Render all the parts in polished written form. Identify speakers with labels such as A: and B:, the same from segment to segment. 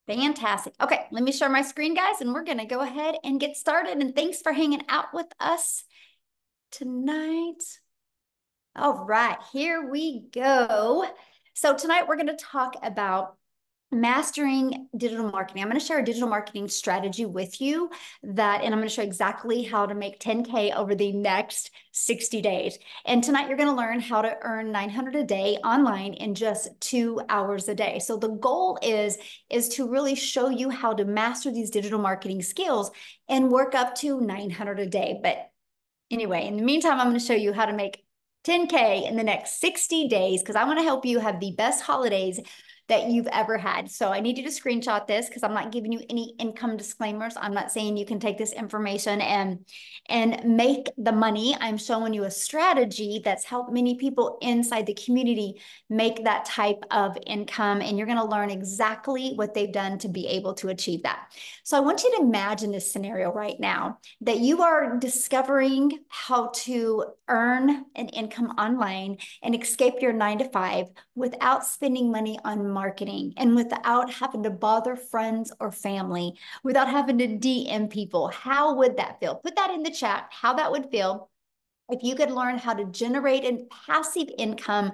A: Fantastic. Okay, let me share my screen, guys, and we're going to go ahead and get started. And thanks for hanging out with us tonight. All right, here we go. So tonight we're going to talk about mastering digital marketing. I'm going to share a digital marketing strategy with you and I'm going to show exactly how to make 10K over the next 60 days. And tonight you're going to learn how to earn 900 a day online in just 2 hours a day. So the goal is to really show you how to master these digital marketing skills and work up to 900 a day. But anyway, in the meantime, I'm going to show you how to make 10K in the next 60 days because I want to help you have the best holidays that you've ever had. So I need you to screenshot this because I'm not giving you any income disclaimers. I'm not saying you can take this information and make the money. I'm showing you a strategy that's helped many people inside the community make that type of income. And you're going to learn exactly what they've done to be able to achieve that. So I want you to imagine this scenario right now that you are discovering how to earn an income online and escape your 9 to 5 without spending money on marketing and without having to bother friends or family, without having to DM people. How would that feel? Put that in the chat, how that would feel if you could learn how to generate a passive income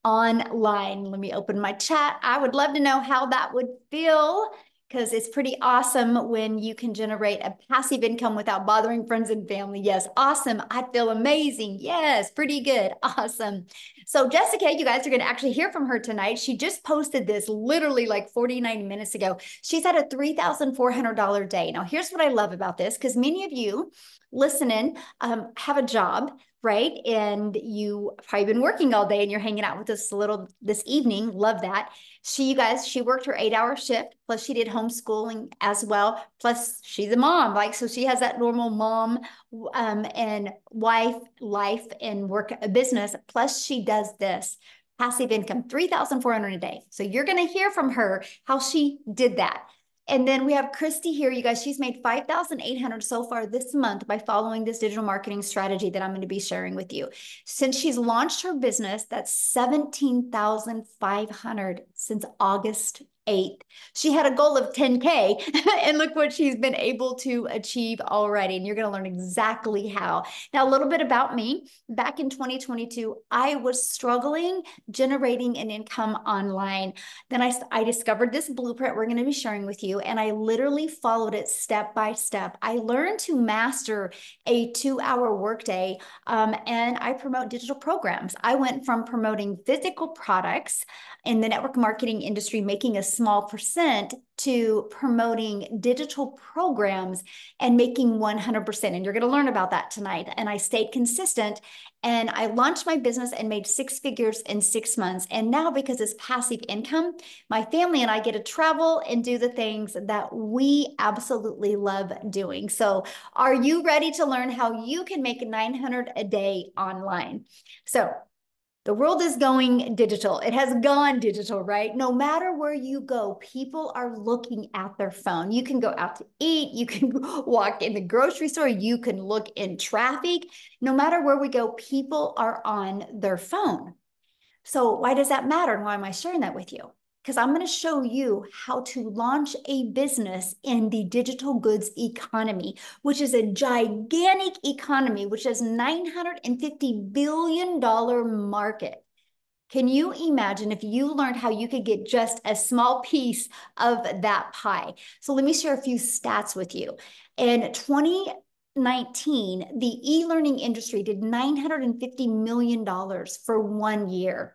A: online. Let me open my chat. I would love to know how that would feel because it's pretty awesome when you can generate a passive income without bothering friends and family. Yes, awesome. I feel amazing. Yes, pretty good. Awesome. So Jessica, you guys are going to actually hear from her tonight. She just posted this literally like 49 minutes ago. She's had a $3,400 day. Now, here's what I love about this because many of you listening have a job, right? And you probably been working all day and you're hanging out with us this evening. Love that. She worked her 8-hour shift, plus she did homeschooling as well. Plus she's a mom, so she has that normal mom and wife life and work a business. Plus she does this passive income, 3,400 a day. So you're going to hear from her how she did that. And then we have Christy here, you guys. She's made 5,800 so far this month by following this digital marketing strategy that I'm going to be sharing with you. Since she's launched her business, that's 17,500 since August 8th. She had a goal of 10K and look what she's been able to achieve already. And you're going to learn exactly how. Now, a little bit about me. Back in 2022, I was struggling generating an income online. Then I discovered this blueprint we're going to be sharing with you, and I literally followed it step by step. I learned to master a 2-hour workday, and I promote digital programs. I went from promoting physical products in the network marketing industry, making a small percent, to promoting digital programs and making 100%. And you're going to learn about that tonight. And I stayed consistent and I launched my business and made 6 figures in 6 months. And now, because it's passive income, my family and I get to travel and do the things that we absolutely love doing. So are you ready to learn how you can make 900 a day online? So the world is going digital. It has gone digital, right? No matter where you go, people are looking at their phone. You can go out to eat. You can walk in the grocery store. You can look in traffic. No matter where we go, people are on their phone. So why does that matter? And why am I sharing that with you? Because I'm going to show you how to launch a business in the digital goods economy, which is a gigantic economy, which is $950 billion market. Can you imagine if you learned how you could get just a small piece of that pie? So let me share a few stats with you. In 2019, the e-learning industry did $950 million for 1 year.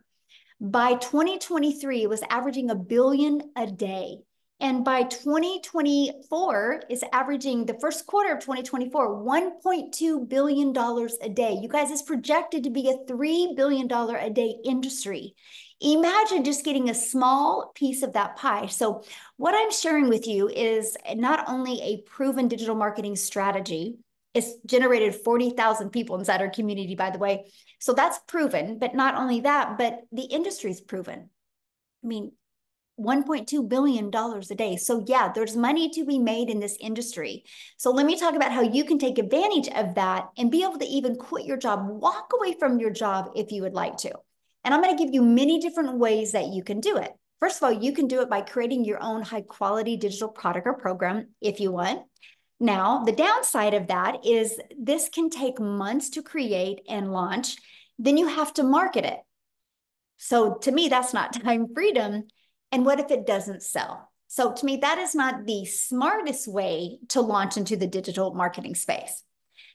A: By 2023, it was averaging $1 billion a day. And by 2024, it's averaging the first quarter of 2024, $1.2 billion a day. You guys, it's projected to be a $3 billion a day industry. Imagine just getting a small piece of that pie. So what I'm sharing with you is not only a proven digital marketing strategy. It's generated 40,000 people inside our community, by the way. So that's proven, but not only that, but the industry's proven. I mean, $1.2 billion a day. So yeah, there's money to be made in this industry. So let me talk about how you can take advantage of that and be able to even quit your job, walk away from your job if you would like to. And I'm going to give you many different ways that you can do it. First of all, you can do it by creating your own high quality digital product or program if you want. Now, the downside of that is this can take months to create and launch. Then you have to market it. So to me, that's not time freedom. And what if it doesn't sell? So to me, that is not the smartest way to launch into the digital marketing space.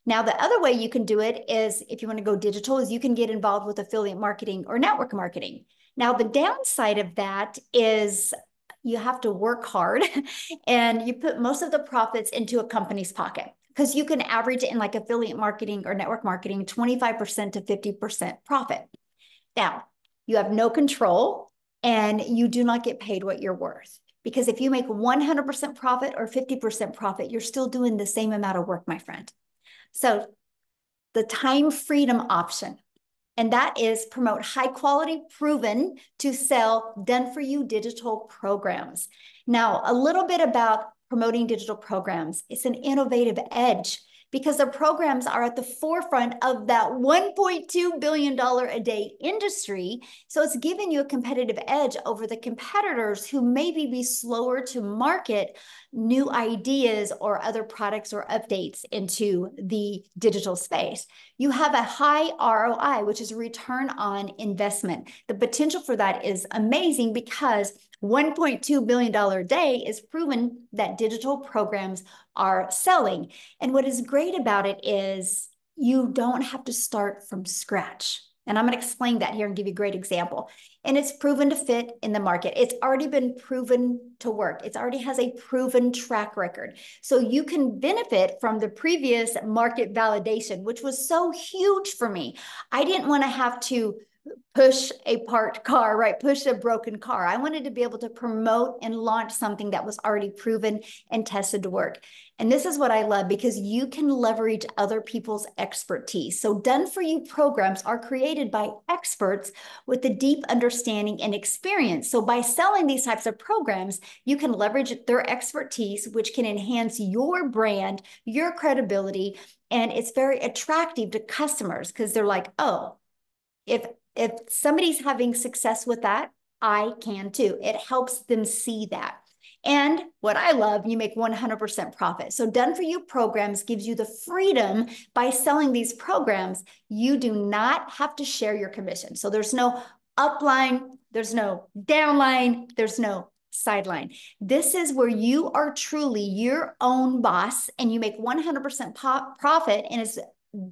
A: Now, the other way you can do it is if you want to go digital is you can get involved with affiliate marketing or network marketing. Now, the downside of that is you have to work hard and you put most of the profits into a company's pocket because you can average in like affiliate marketing or network marketing 25% to 50% profit. Now, you have no control and you do not get paid what you're worth. Because if you make 100% profit or 50% profit, you're still doing the same amount of work, my friend. So the time freedom option, and that is promote high quality, proven to sell, done for you digital programs. Now, a little bit about promoting digital programs. It's an innovative edge because the programs are at the forefront of that $1.2 billion a day industry. So it's giving you a competitive edge over the competitors who maybe be slower to market new ideas or other products or updates into the digital space. You have a high ROI, which is return on investment. The potential for that is amazing because $1.2 billion a day is proven that digital programs are selling. And what is great about it is you don't have to start from scratch. And I'm going to explain that here and give you a great example. And it's proven to fit in the market. It's already been proven to work. It already has a proven track record. So you can benefit from the previous market validation, which was so huge for me. I didn't want to have to push a parked car, right? Push a broken car. I wanted to be able to promote and launch something that was already proven and tested to work. And this is what I love because you can leverage other people's expertise. So done for you programs are created by experts with a deep understanding and experience. So by selling these types of programs, you can leverage their expertise, which can enhance your brand, your credibility, and it's very attractive to customers because they're like, oh, if somebody's having success with that, I can too. It helps them see that. And what I love, you make 100% profit. So done for you programs gives you the freedom by selling these programs. You do not have to share your commission. So there's no upline, there's no downline, there's no sideline. This is where you are truly your own boss and you make 100% profit and it's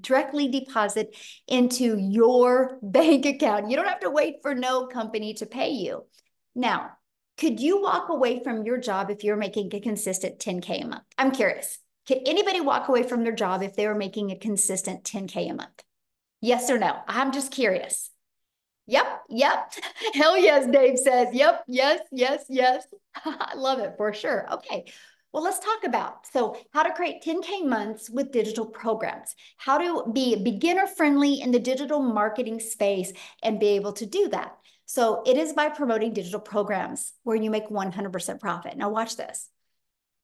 A: directly deposit into your bank account. You don't have to wait for no company to pay you. Now, could you walk away from your job if you're making a consistent 10K a month? I'm curious. Could anybody walk away from their job if they were making a consistent 10K a month? Yes or no? I'm just curious. Yep. Hell yes, Dave says. Yep. Yes. I love it for sure. Okay. Well, let's talk about how to create 10K months with digital programs, how to be beginner friendly in the digital marketing space and be able to do that. So it is by promoting digital programs where you make 100% profit. Now watch this.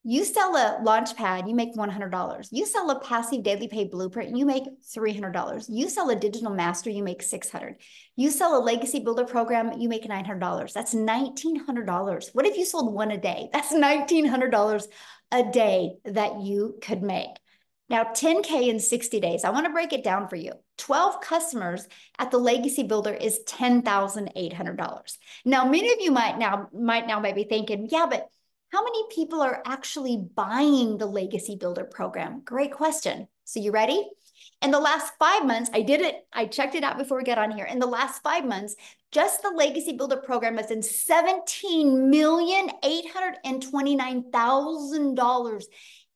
A: You sell a Launchpad, you make $100. You sell a passive daily pay blueprint, you make $300. You sell a digital master, you make $600. You sell a legacy builder program, you make $900. That's $1,900. What if you sold one a day? That's $1,900 a day that you could make. Now, 10K in 60 days. I want to break it down for you. 12 customers at the Legacy Builder is $10,800. Now, many of you might now be thinking, yeah, but how many people are actually buying the Legacy Builder program? Great question. So you ready? In the last 5 months, I did it. I checked it out before we got on here. In the last 5 months, just the Legacy Builder program has been $17,829,000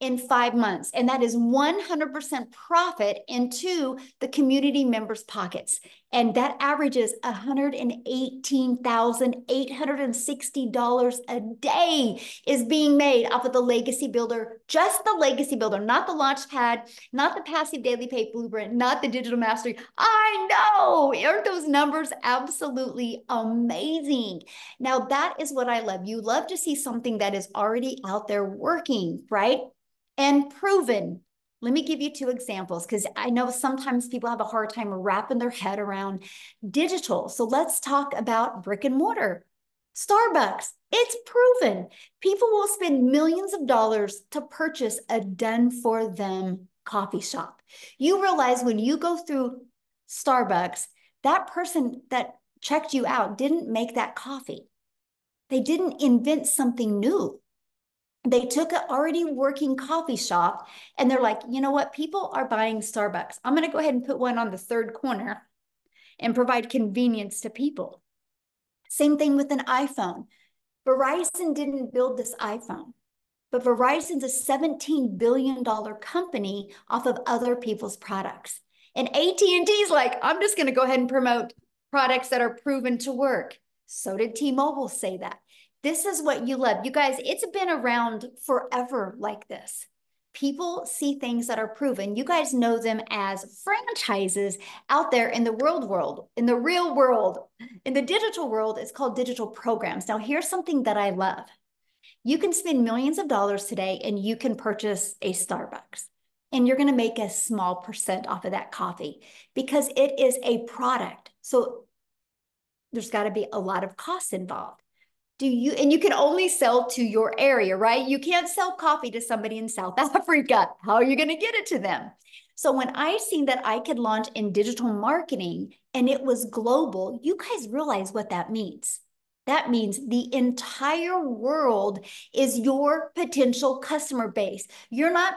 A: in 5 months. And that is 100% profit into the community members' pockets. And that averages $118,860 a day is being made off of the Legacy Builder, just the Legacy Builder, not the Launchpad, not the passive daily pay blueprint, not the digital mastery. I know, aren't those numbers absolutely amazing? Now that is what I love. You love to see something that is already out there working, right? And proven. Let me give you 2 examples because I know sometimes people have a hard time wrapping their head around digital. So let's talk about brick and mortar. Starbucks, it's proven. People will spend millions of dollars to purchase a done for them coffee shop. You realize when you go through Starbucks, that person that checked you out didn't make that coffee. They didn't invent something new. They took an already working coffee shop and they're like, you know what? People are buying Starbucks. I'm going to go ahead and put one on the third corner and provide convenience to people. Same thing with an iPhone. Verizon didn't build this iPhone, but Verizon's a $17 billion company off of other people's products. And AT&T's like, I'm just going to go ahead and promote products that are proven to work. So did T-Mobile say that. This is what you love. You guys, it's been around forever like this. People see things that are proven. You guys know them as franchises out there in the world, in the real world. In the digital world, it's called digital programs. Now, here's something that I love. You can spend millions of dollars today and you can purchase a Starbucks. And you're going to make a small percent off of that coffee because it is a product. So there's got to be a lot of costs involved. And you can only sell to your area, right? You can't sell coffee to somebody in South Africa. How are you going to get it to them? So when I seen that I could launch in digital marketing and it was global, you guys realize what that means. That means the entire world is your potential customer base. You're not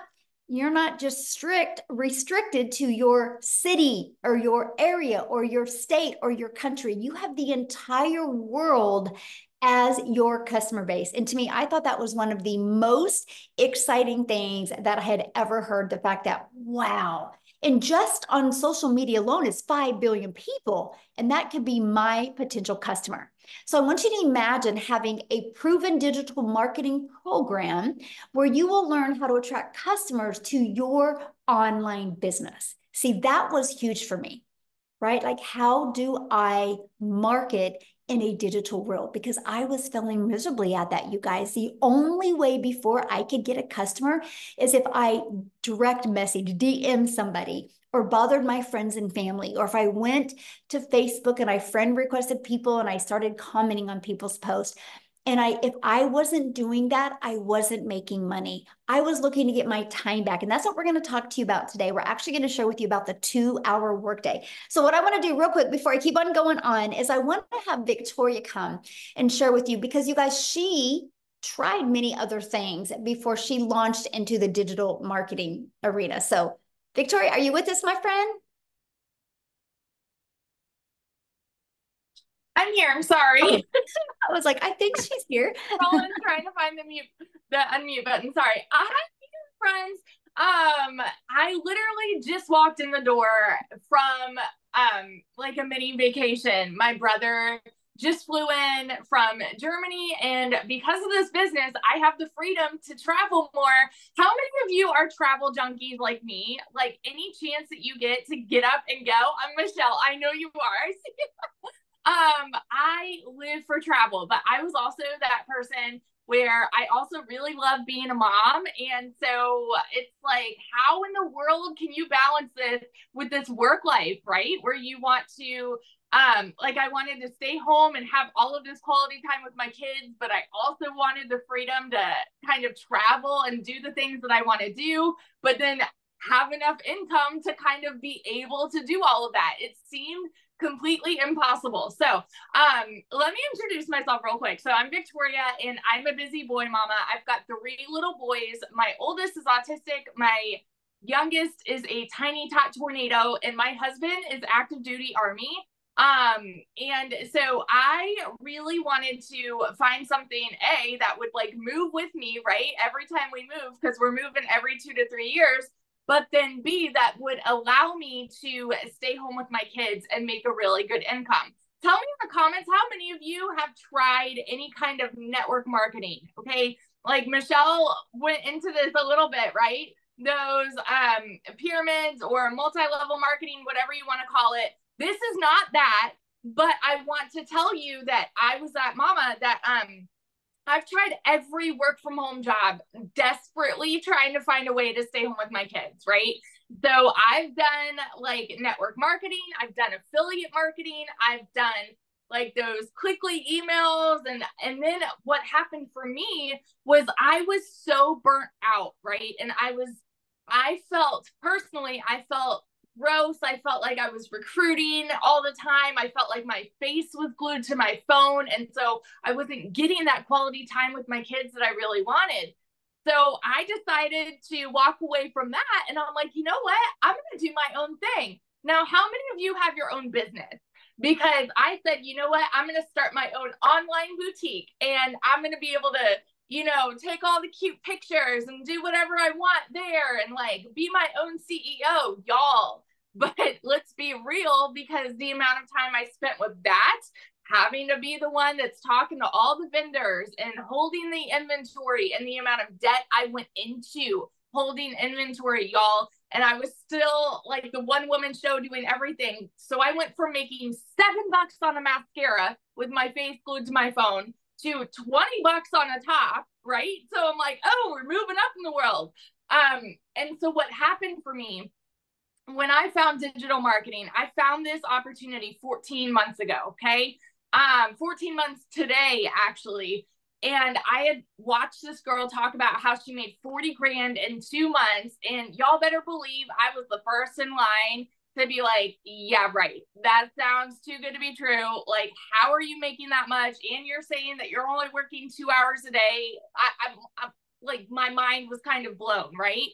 A: just restricted to your city or your area or your state or your country. You have the entire world as your customer base. And to me, I thought that was one of the most exciting things that I had ever heard. The fact that, wow, and just on social media alone is 5 billion people, and that could be my potential customer. So I want you to imagine having a proven digital marketing program where you will learn how to attract customers to your online business. See, that was huge for me, right? Like, how do I market in a digital world? Because I was failing miserably at that, you guys. The only way before I could get a customer is if I direct message, DM somebody, or bothered my friends and family, or if I went to Facebook and I friend requested people and I started commenting on people's posts. And if I wasn't doing that, I wasn't making money. I was looking to get my time back. And that's what we're going to talk to you about today. We're actually going to share with you about the 2-hour workday. So what I want to do real quick before I keep on going on is I want to have Victoria come and share with you, because you guys, she tried many other things before she launched into the digital marketing arena. So Victoria, are you with us, my friend?
B: I'm here. I'm sorry.
A: I was like, I think she's here.
B: Roland's trying to find the unmute button. Sorry. I have friends. I literally just walked in the door from like a mini vacation. My brother just flew in from Germany, and because of this business, I have the freedom to travel more. How many of you are travel junkies like me? Like, any chance that you get to get up and go? I'm Michelle. I know you are. I see you. I live for travel, but I was also that person where I also really love being a mom. And so it's like, how in the world can you balance this with this work life, right? Where you want to, like, I wanted to stay home and have all of this quality time with my kids, but I also wanted the freedom to kind of travel and do the things that I want to do, but then have enough income to kind of be able to do all of that. It seemed completely impossible. So let me introduce myself real quick. So I'm Victoria, and I'm a busy boy mama. I've got 3 little boys. My oldest is autistic. My youngest is a tiny tot tornado, and my husband is active duty Army. And so I really wanted to find something that would like move with me, right? Every time we move, because we're moving every 2 to 3 years. But then B, that would allow me to stay home with my kids and make a really good income. Tell me in the comments, how many of you have tried any kind of network marketing? Okay, like Michelle went into this a little bit, right? Those pyramids or multi-level marketing, whatever you want to call it. This is not that, but I want to tell you that I was that mama that I've tried every work from home job, desperately trying to find a way to stay home with my kids, right? So I've done like network marketing, I've done affiliate marketing, I've done like those quickly emails. And then what happened for me was I was so burnt out, right? And I felt personally, I felt gross. I felt like I was recruiting all the time. I felt like my face was glued to my phone. And so I wasn't getting that quality time with my kids that I really wanted. So I decided to walk away from that. And I'm like, you know what? I'm going to do my own thing. Now, how many of you have your own business? Because I said, you know what? I'm going to start my own online boutique and I'm going to be able to, take all the cute pictures and do whatever I want there and like be my own CEO, y'all. But let's be real, because the amount of time I spent with that, having to be the one that's talking to all the vendors and holding the inventory, and the amount of debt I went into holding inventory, y'all. And I was still like the one woman show doing everything. So I went from making $7 on a mascara with my face glued to my phone to $20 on a top, right? So I'm like, oh, we're moving up in the world. And so what happened for me when I found digital marketing, I found this opportunity 14 months ago. Okay. 14 months today, actually. And I had watched this girl talk about how she made 40 grand in 2 months. And y'all better believe I was the first in line to be like, yeah, right. That sounds too good to be true. Like, how are you making that much? And you're saying that you're only working 2 hours a day. I'm like, my mind was kind of blown, right?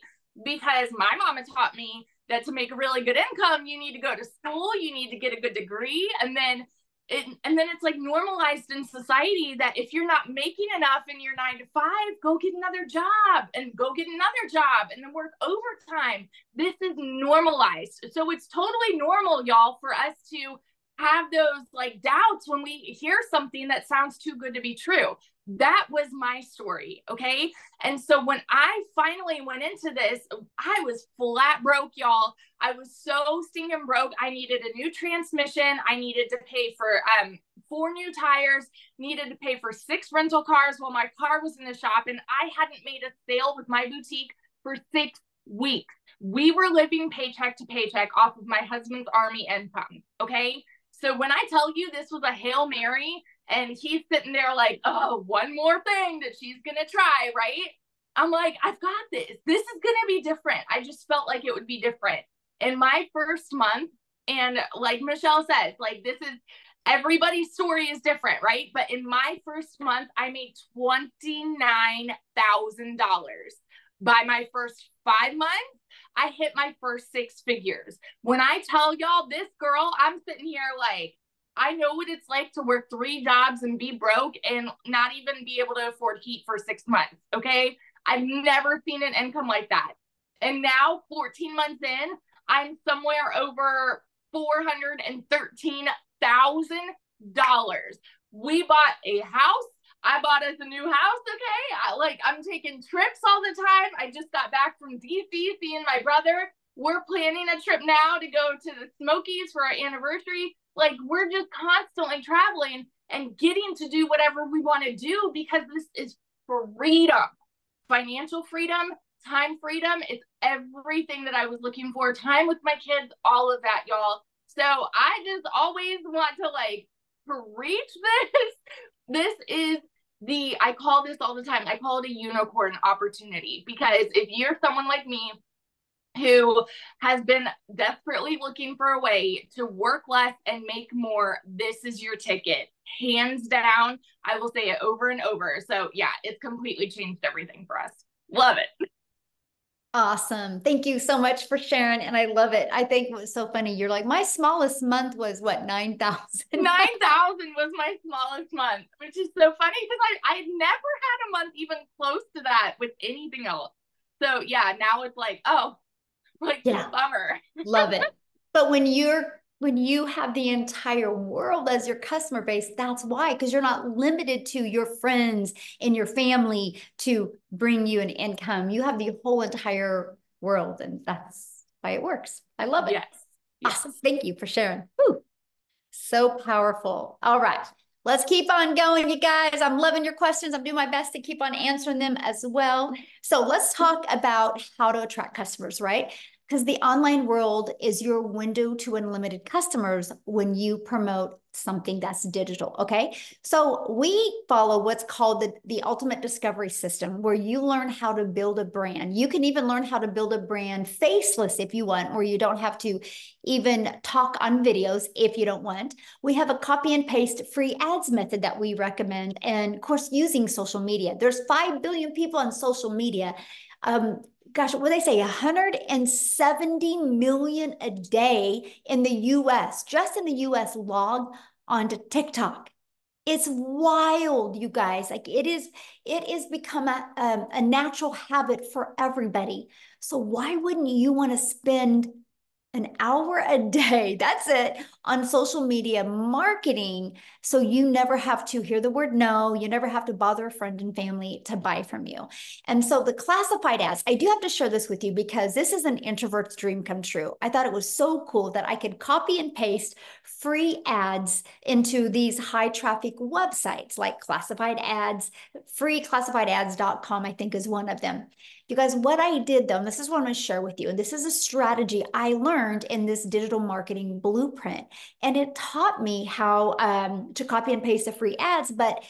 B: Because my mama taught me that to make a really good income, you need to go to school, you need to get a good degree, and then it's like normalized in society that if you're not making enough in your 9 to 5, go get another job and go get another job and then work overtime. This is normalized. So it's totally normal, y'all, for us to have those like doubts when we hear something that sounds too good to be true. That was my story. Okay. And so when I finally went into this, I was flat broke, y'all. I was so stinking broke. I needed a new transmission. I needed to pay for 4 new tires, needed to pay for 6 rental cars while my car was in the shop. And I hadn't made a sale with my boutique for 6 weeks. We were living paycheck to paycheck off of my husband's Army income. Okay. So when I tell you this was a Hail Mary, and he's sitting there like, oh, one more thing that she's going to try, right? I'm like, I've got this. This is going to be different. I just felt like it would be different. In my first month, and like Michelle says, like this is, everybody's story is different, right? But in my first month, I made $29,000. By my first 5 months, I hit my first 6 figures. When I tell y'all this girl, I'm sitting here like, I know what it's like to work 3 jobs and be broke and not even be able to afford heat for 6 months. Okay. I've never seen an income like that. And now 14 months in, I'm somewhere over $413,000. We bought a house. I bought us a new house. Okay. I'm taking trips all the time. I just got back from DC seeing my brother. We're planning a trip now to go to the Smokies for our anniversary. Like, we're just constantly traveling and getting to do whatever we want to do, because this is freedom, financial freedom, time freedom. It's everything that I was looking for. Time with my kids, all of that, y'all. So I just always want to like preach this. This is I call this all the time, I call it a unicorn opportunity, because if you're someone like me who has been desperately looking for a way to work less and make more, this is your ticket. Hands down. I will say it over and over. So yeah, it's completely changed everything for us. Love it.
A: Awesome. Thank you so much for sharing. And I love it. I think it was so funny. You're like, my smallest month was what, 9,000?
B: 9,000 was my smallest month, which is so funny because I had never had a month even close to that with anything else. So yeah, now it's like, oh, like, yeah, bummer.
A: Love it. But when you have the entire world as your customer base, that's why, because you're not limited to your friends and your family to bring you an income. You have the whole entire world, and that's why it works. I love it.
B: Yes.
A: Awesome. Thank you for sharing. Woo. So powerful. All right. Let's keep on going, you guys. I'm loving your questions. I'm doing my best to keep on answering them as well. So let's talk about how to attract customers, right? because the online world is your window to unlimited customers when you promote something that's digital. Okay. So we follow what's called the ultimate discovery system, where you learn how to build a brand. You can even learn how to build a brand faceless if you want, or you don't have to even talk on videos if you don't want. We have a copy and paste free ads method that we recommend. And of course, using social media. There's 5 billion people on social media. Gosh, what they say, 170 million a day in the US, just in the US, log onto TikTok. It's wild, you guys. Like it is become a natural habit for everybody. So why wouldn't you want to spend an hour a day, that's it, on social media marketing, so you never have to hear the word no, you never have to bother a friend and family to buy from you. And so the classified ads, I do have to share this with you because this is an introvert's dream come true. I thought it was so cool that I could copy and paste free ads into these high traffic websites like classified ads. Freeclassifiedads.com, I think, is one of them. You guys, what I did though, and this is what I'm going to share with you, and this is a strategy I learned in this digital marketing blueprint, and it taught me how to copy and paste the free ads, but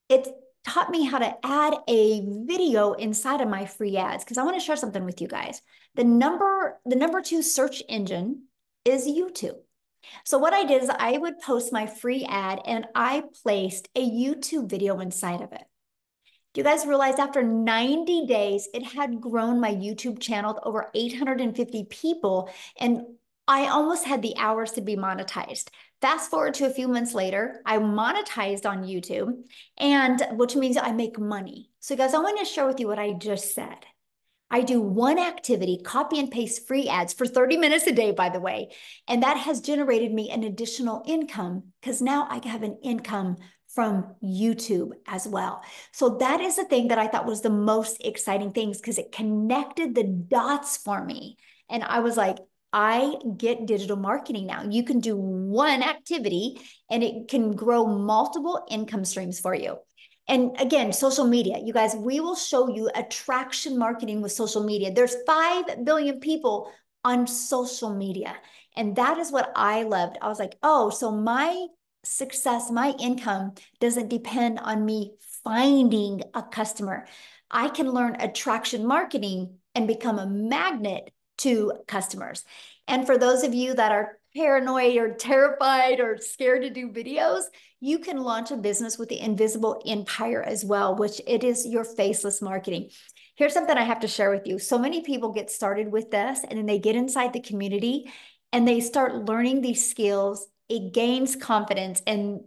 A: it taught me how to add a video inside of my free ads, because I want to share something with you guys. The number 2 search engine is YouTube. So what I did is I would post my free ad and I placed a YouTube video inside of it. Do you guys realize after 90 days, it had grown my YouTube channel to over 850 people, and I almost had the hours to be monetized. Fast forward to a few months later, I monetized on YouTube, and which means I make money. So guys, I want to share with you what I just said. I do one activity, copy and paste free ads for 30 minutes a day, by the way. And that has generated me an additional income, because now I have an income from YouTube as well. So that is the thing that I thought was the most exciting things, because it connected the dots for me. And I was like, I get digital marketing now. You can do one activity and it can grow multiple income streams for you. And again, social media, you guys, we will show you attraction marketing with social media. There's 5 billion people on social media. And that is what I loved. I was like, oh, so my success, my income doesn't depend on me finding a customer. I can learn attraction marketing and become a magnet to customers. And for those of you that are paranoid or terrified or scared to do videos, you can launch a business with the Invisible Empire as well, which it is your faceless marketing. Here's something I have to share with you. So many people get started with this and then they get inside the community and they start learning these skills. It gains confidence and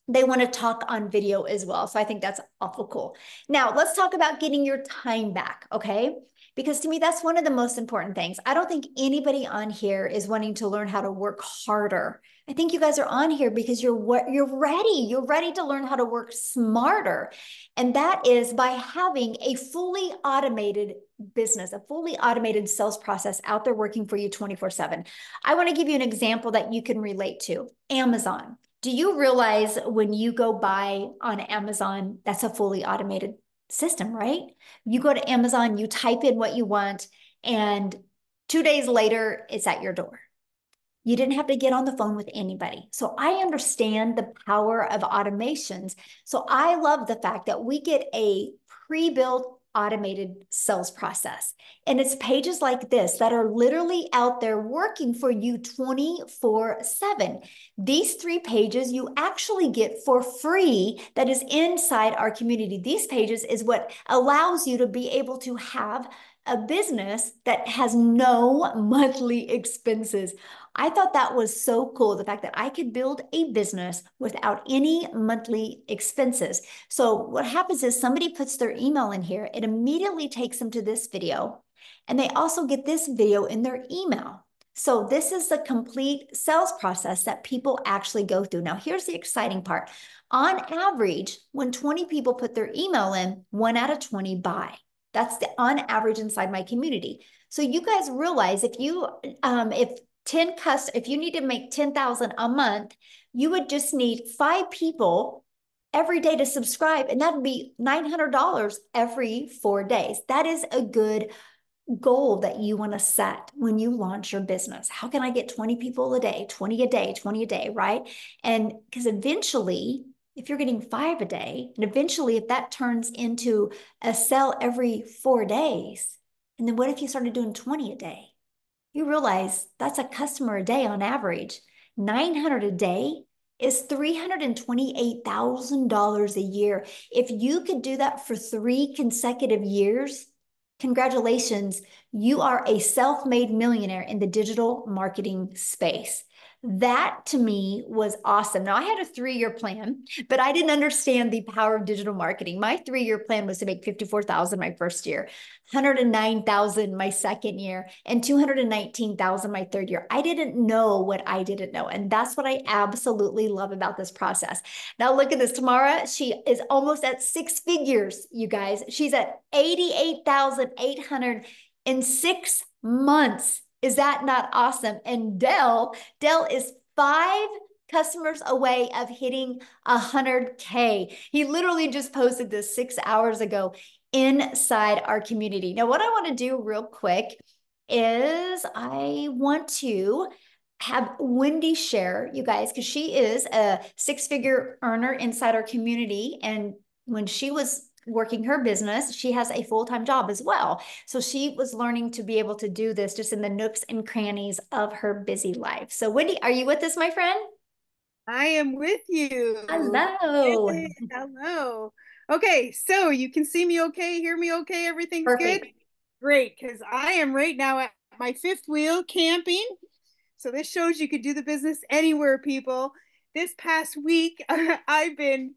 A: they want to talk on video as well. So I think that's awful cool. Now let's talk about getting your time back, okay? Because to me, that's one of the most important things. I don't think anybody on here is wanting to learn how to work harder. I think you guys are on here because you're ready. You're ready to learn how to work smarter. And that is by having a fully automated business, a fully automated sales process out there working for you 24/7. I want to give you an example that you can relate to. Amazon. Do you realize when you go buy on Amazon, that's a fully automated system, right? You go to Amazon, you type in what you want, and 2 days later, it's at your door. You didn't have to get on the phone with anybody. So I understand the power of automations. So I love the fact that we get a pre-built automated sales process. And it's pages like this that are literally out there working for you 24/7. These 3 pages you actually get for free that is inside our community. These pages is what allows you to be able to have a business that has no monthly expenses. I thought that was so cool, the fact that I could build a business without any monthly expenses. So what happens is somebody puts their email in here, it immediately takes them to this video, and they also get this video in their email. So this is the complete sales process that people actually go through. Now, here's the exciting part. On average, when 20 people put their email in, 1 out of 20 buy. That's the on average inside my community. So you guys realize if you if you need to make 10,000 a month, you would just need 5 people every day to subscribe, and that would be $900 every 4 days. That is a good goal that you want to set when you launch your business. How can I get 20 people a day, 20 a day, 20 a day, right? And because eventually, if you're getting 5 a day, and eventually, if that turns into a sell every 4 days, and then what if you started doing 20 a day? You realize that's a customer a day on average. 900 a day is $328,000 a year. If you could do that for 3 consecutive years, congratulations, you are a self-made millionaire in the digital marketing space. That to me was awesome. Now I had a 3-year plan, but I didn't understand the power of digital marketing. My 3-year plan was to make 54,000 my first year, 109,000 my second year, and 219,000 my third year. I didn't know what I didn't know. And that's what I absolutely love about this process. Now look at this. Tamara, she is almost at 6 figures, you guys. She's at 88,800 in 6 months. Is that not awesome? And Dell is 5 customers away of hitting 100K. He literally just posted this 6 hours ago inside our community. Now, what I want to do real quick is I want to have Wendy share, you guys, because she is a 6-figure earner inside our community. And when she was working her business, she has a full-time job as well. So she was learning to be able to do this just in the nooks and crannies of her busy life. So Wendy, are you with us, my friend?
C: I am with you.
A: Hello.
C: Yay, hello. Okay, so you can see me okay, hear me okay, everything's
A: Perfect.
C: good? Great, because I am right now at my fifth wheel camping. So this shows you could do the business anywhere, people. This past week, I've been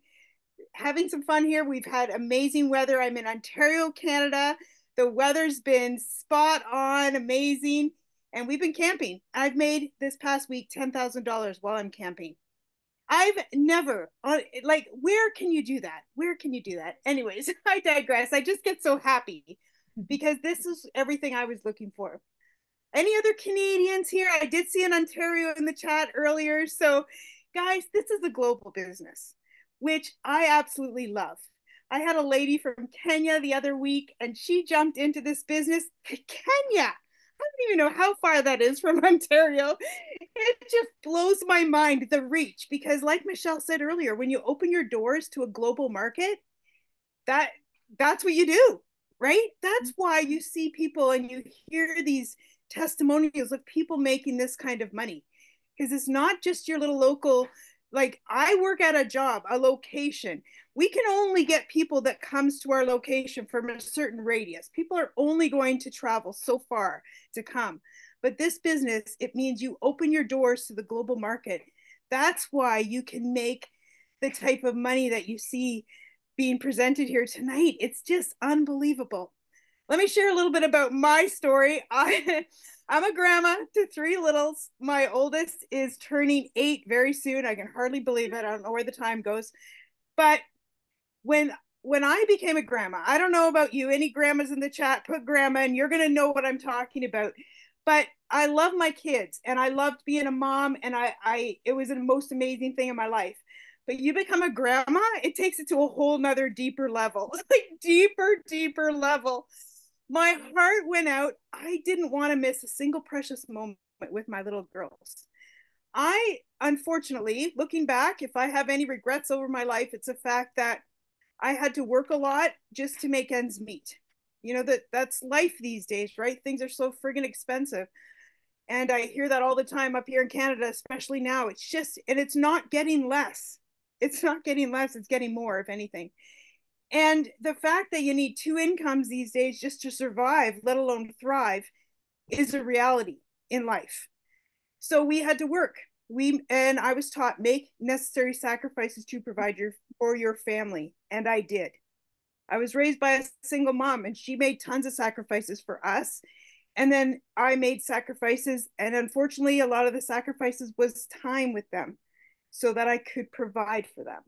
C: having some fun here. We've had amazing weather. I'm in Ontario, Canada. The weather's been spot on, amazing. And we've been camping. I've made this past week $10,000 while I'm camping. I've never, like, where can you do that? Where can you do that? Anyways, I digress. I just get so happy because this is everything I was looking for. Any other Canadians here? I did see an Ontario in the chat earlier. So, guys, this is a global business, which I absolutely love. I had a lady from Kenya the other week, and she jumped into this business. Kenya! I don't even know how far that is from Ontario. It just blows my mind, the reach, because like Michelle said earlier, when you open your doors to a global market, that that's what you do, right? That's why you see people and you hear these testimonials of people making this kind of money, because it's not just your little local. Like, I work at a job, a location. We can only get people that comes to our location from a certain radius. People are only going to travel so far to come. But this business, it means you open your doors to the global market. That's why you can make the type of money that you see being presented here tonight. It's just unbelievable. Let me share a little bit about my story. I'm a grandma to 3 littles. My oldest is turning 8 very soon. I can hardly believe it. I don't know where the time goes. But when I became a grandma, I don't know about you, any grandmas in the chat, put grandma and you're going to know what I'm talking about. But I love my kids and I loved being a mom, and I it was the most amazing thing in my life. But you become a grandma, it takes it to a whole nother deeper level, like deeper level. My heart went out. I didn't want to miss a single precious moment with my little girls. I, unfortunately, looking back, if I have any regrets over my life, it's the fact that I had to work a lot just to make ends meet. You know, that's life these days, right? Things are so friggin' expensive. And I hear that all the time up here in Canada, especially now. It's just, and it's not getting less. It's not getting less, it's getting more, if anything. And the fact that you need 2 incomes these days just to survive, let alone thrive, is a reality in life. So we had to work. And I was taught, make necessary sacrifices to provide for your family, and I did. I was raised by a single mom, and she made tons of sacrifices for us. And then I made sacrifices, and unfortunately, a lot of the sacrifices was time with them so that I could provide for them.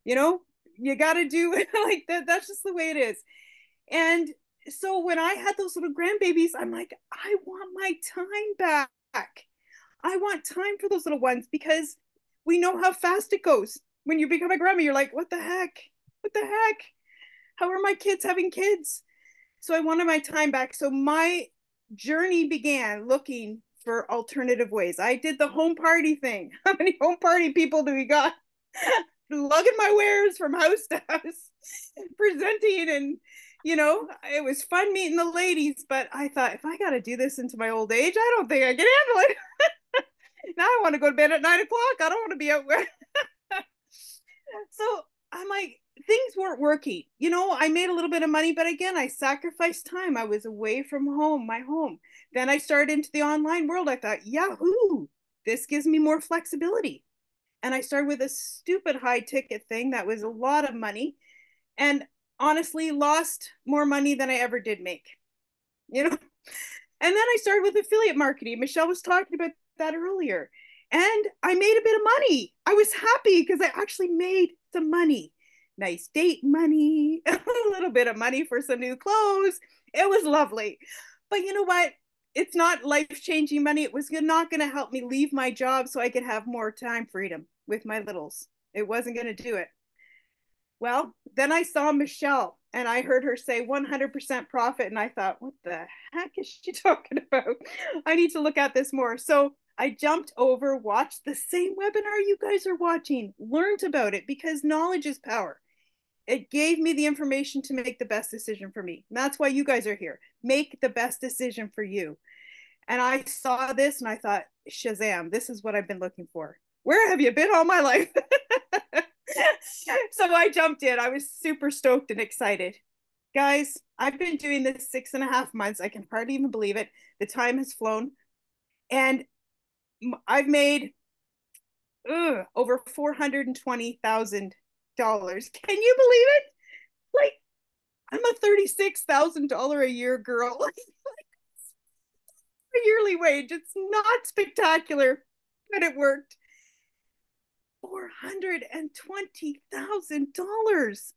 C: You know, you got to do like that. That's just the way it is. And so when I had those little grandbabies, I'm like, I want my time back. I want time for those little ones, because we know how fast it goes. When you become a grandma, you're like, what the heck? What the heck? How are my kids having kids? So I wanted my time back. So my journey began looking for alternative ways. I did the home party thing. How many home party people do we got? Lugging my wares from house to house, presenting, and it was fun meeting the ladies, but I thought, if I got to do this into my old age, I don't think I can handle it. Now I want to go to bed at 9 o'clock. I don't want to be out where. So I'm like, things weren't working. I made a little bit of money, but again, I sacrificed time. I was away from home, my home. Then I started into the online world. I thought, Yahoo, this gives me more flexibility. And I started with a stupid high ticket thing that was a lot of money, and honestly lost more money than I ever did make. And then I started with affiliate marketing. Michelle was talking about that earlier. And I made a bit of money. I was happy because I actually made some money. Nice date money, a little bit of money for some new clothes. It was lovely. But you know what? It's not life-changing money. It was not going to help me leave my job so I could have more time freedom with my littles. It wasn't going to do it. Well, then I saw Michelle and I heard her say 100% profit. And I thought, what the heck is she talking about? I need to look at this more. So I jumped over, watched the same webinar you guys are watching, learned about it, because knowledge is power. It gave me the information to make the best decision for me. And that's why you guys are here. Make the best decision for you. And I saw this and I thought, Shazam, this is what I've been looking for. Where have you been all my life? So I jumped in. I was super stoked and excited. Guys, I've been doing this 6.5 months. I can hardly even believe it. The time has flown. And I've made over $420,000. Can you believe it? Like, I'm a $36,000 a year girl. A yearly wage. It's not spectacular, but it worked. $420,000.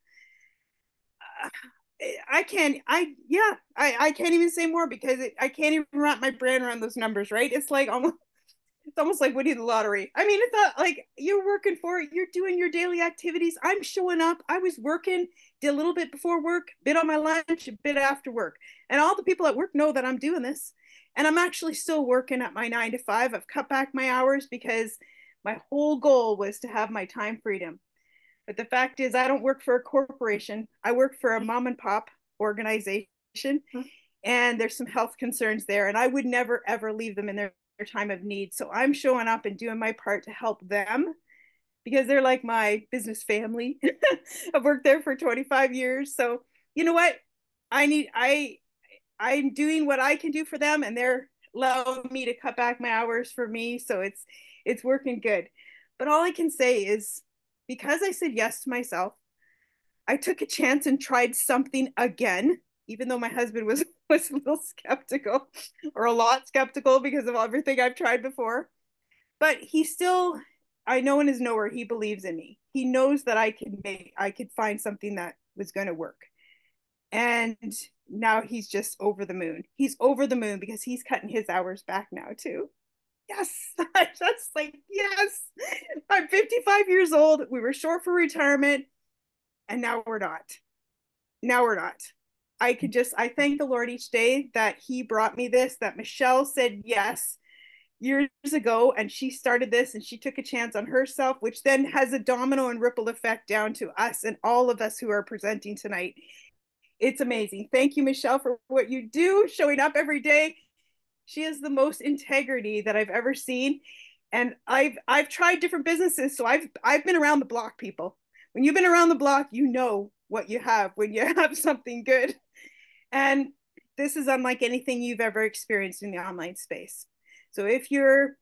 C: I can't even say more because I can't even wrap my brain around those numbers, right? It's almost like winning the lottery. I mean, it's not like you're working for it. You're doing your daily activities. I'm showing up. I was working, did a little bit before work, bit on my lunch, a bit after work. And all the people at work know that I'm doing this. And I'm actually still working at my 9 to 5. I've cut back my hours because my whole goal was to have my time freedom. But the fact is, I don't work for a corporation. I work for a mom and pop organization. And there's some health concerns there. And I would never, ever leave them in their time of need. So I'm showing up and doing my part to help them because they're like my business family. I've worked there for 25 years. So you know what? I'm doing what I can do for them, and they're allowing me to cut back my hours for me. So it's working good. But all I can say is, because I said yes to myself, I took a chance and tried something again, even though my husband was a little skeptical, or a lot skeptical, because of everything I've tried before. But he still, I know in his knower, he believes in me. He knows that I could find something that was going to work. And now he's just over the moon. He's over the moon because he's cutting his hours back now too. Yes, I just like, yes, I'm 55 years old. We were short for retirement, and now we're not. Now we're not. I thank the Lord each day that he brought me this, that Michelle said yes years ago, and she started this and she took a chance on herself, which then has a domino and ripple effect down to us and all of us who are presenting tonight. It's amazing. Thank you, Michelle, for what you do, showing up every day. She has the most integrity that I've ever seen. And I've tried different businesses, so I've been around the block, people. When you've been around the block, you know what you have when you have something good. And this is unlike anything you've ever experienced in the online space. So if you're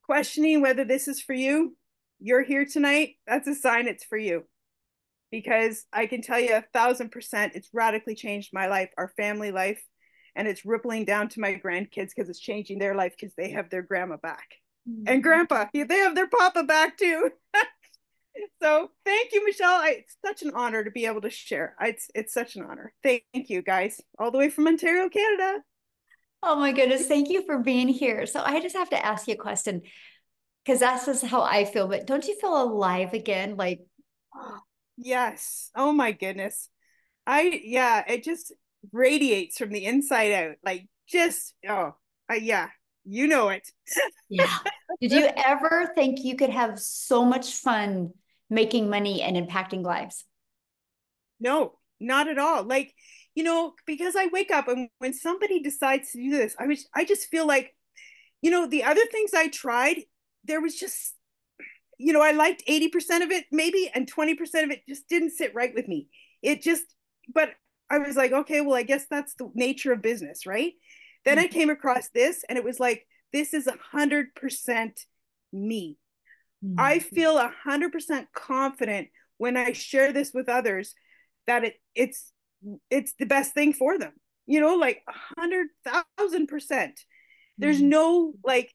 C: questioning whether this is for you, you're here tonight, that's a sign it's for you. Because I can tell you 1,000%, it's radically changed my life, our family life, and it's rippling down to my grandkids because it's changing their life because they have their grandma back. And grandpa, they have their papa back too. So thank you, Michelle. It's such an honor to be able to share. It's such an honor. Thank you, guys, all the way from Ontario, Canada.
A: Oh my goodness, thank you for being here. So I just have to ask you a question, because that's just how I feel. But don't you feel alive again? Like,
C: yes. Oh my goodness. It just, radiates from the inside out. Like just, oh, yeah, you know it.
A: Yeah. Did you ever think you could have so much fun making money and impacting lives?
C: No, not at all. Like, because I wake up and when somebody decides to do this, I just feel like, the other things I tried, there was just, I liked 80% of it maybe, and 20% of it just didn't sit right with me. It just, but I was like, okay, well, I guess that's the nature of business, right? Then I came across this and it was like, this is 100% me. I feel 100% confident when I share this with others that it's the best thing for them. Like 100,000%. There's no like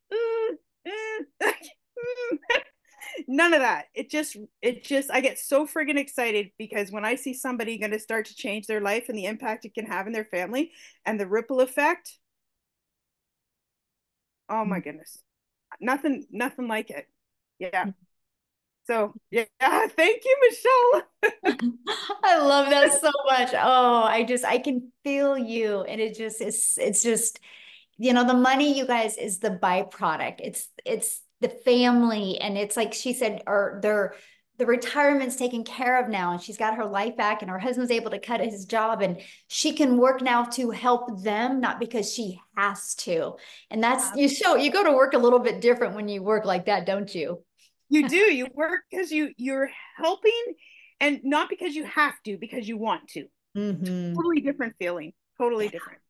C: none of that. It just I get so friggin' excited because when I see somebody going to start to change their life and the impact it can have in their family and the ripple effect, oh my goodness. Nothing like it. Yeah. So yeah, thank you, Michelle.
A: I love that so much. Oh, I can feel you. And it's just, the money, you guys, is the byproduct. It's the family. And it's like she said, or the retirement's taken care of now, and she's got her life back, and her husband's able to cut his job, and she can work now to help them, not because she has to. And you go to work a little bit different when you work like that, don't you?
C: You do. You work because you're helping, and not because you have to, because you want to. Totally different feeling. Totally different.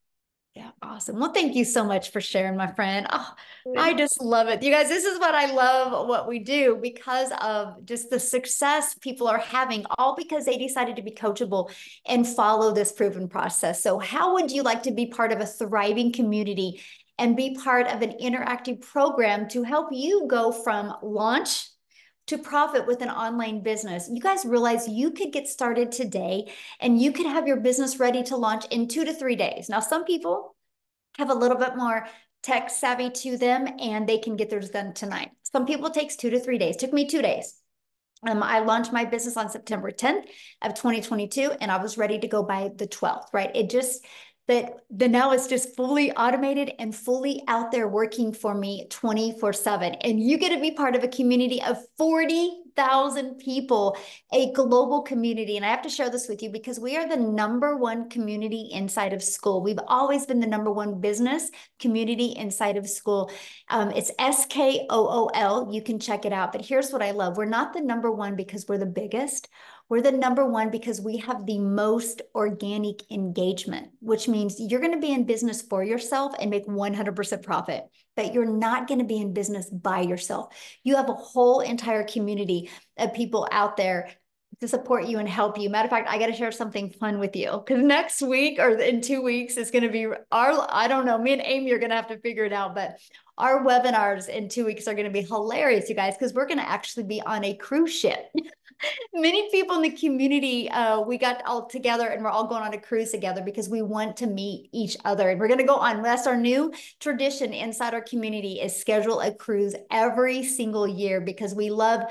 A: Yeah, awesome. Well, thank you so much for sharing, my friend. Oh, I just love it. You guys, this is what I love what we do because of just the success people are having, all because they decided to be coachable and follow this proven process. So how would you like to be part of a thriving community and be part of an interactive program to help you go from launch to profit with an online business? You guys realize you could get started today and you could have your business ready to launch in 2 to 3 days. Now, some people have a little bit more tech savvy to them and they can get theirs done tonight. Some people it takes 2 to 3 days. It took me 2 days. I launched my business on September 10th of 2022, and I was ready to go by the 12th, right? It just, that the now it's just fully automated and fully out there working for me 24/7. And you get to be part of a community of 40,000 people, a global community. And I have to share this with you because we are the #1 community inside of school. We've always been the #1 business community inside of school. It's SKOOL. You can check it out. But here's what I love. We're not the #1 because we're the biggest. We're the #1 because we have the most organic engagement, which means you're going to be in business for yourself and make 100% profit, but you're not going to be in business by yourself. You have a whole entire community of people out there to support you and help you. Matter of fact, I got to share something fun with you because next week or in 2 weeks is going to be I don't know, me and Amy are going to have to figure it out, but our webinars in 2 weeks are going to be hilarious, you guys, because we're going to actually be on a cruise ship. Many people in the community, we got all together and we're all going on a cruise together because we want to meet each other. And we're going to go on. That's our new tradition inside our community, is schedule a cruise every single year because we love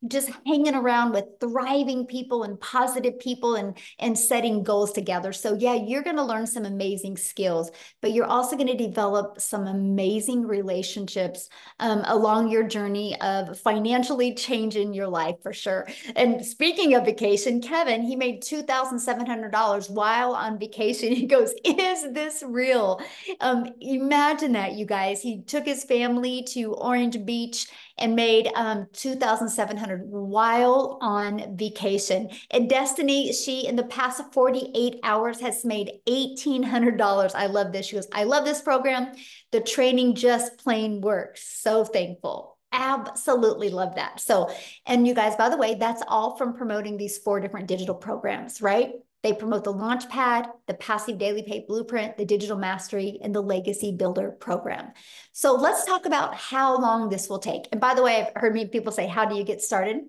A: just hanging around with thriving people and positive people and setting goals together. So yeah, you're going to learn some amazing skills, but you're also going to develop some amazing relationships along your journey of financially changing your life for sure. And speaking of vacation, Kevin, he made $2,700 while on vacation. He goes, "Is this real?" Imagine that, you guys. He took his family to Orange Beach and made 2,700 while on vacation. And Destiny, she in the past 48 hours has made $1,800. I love this. She goes, "I love this program. The training just plain works." So thankful. Absolutely love that. So, and you guys, by the way, that's all from promoting these 4 different digital programs, right? They promote the Launchpad, the Passive Daily Pay Blueprint, the Digital Mastery, and the Legacy Builder program. So let's talk about how long this will take. And by the way, I've heard many people say, "How do you get started?"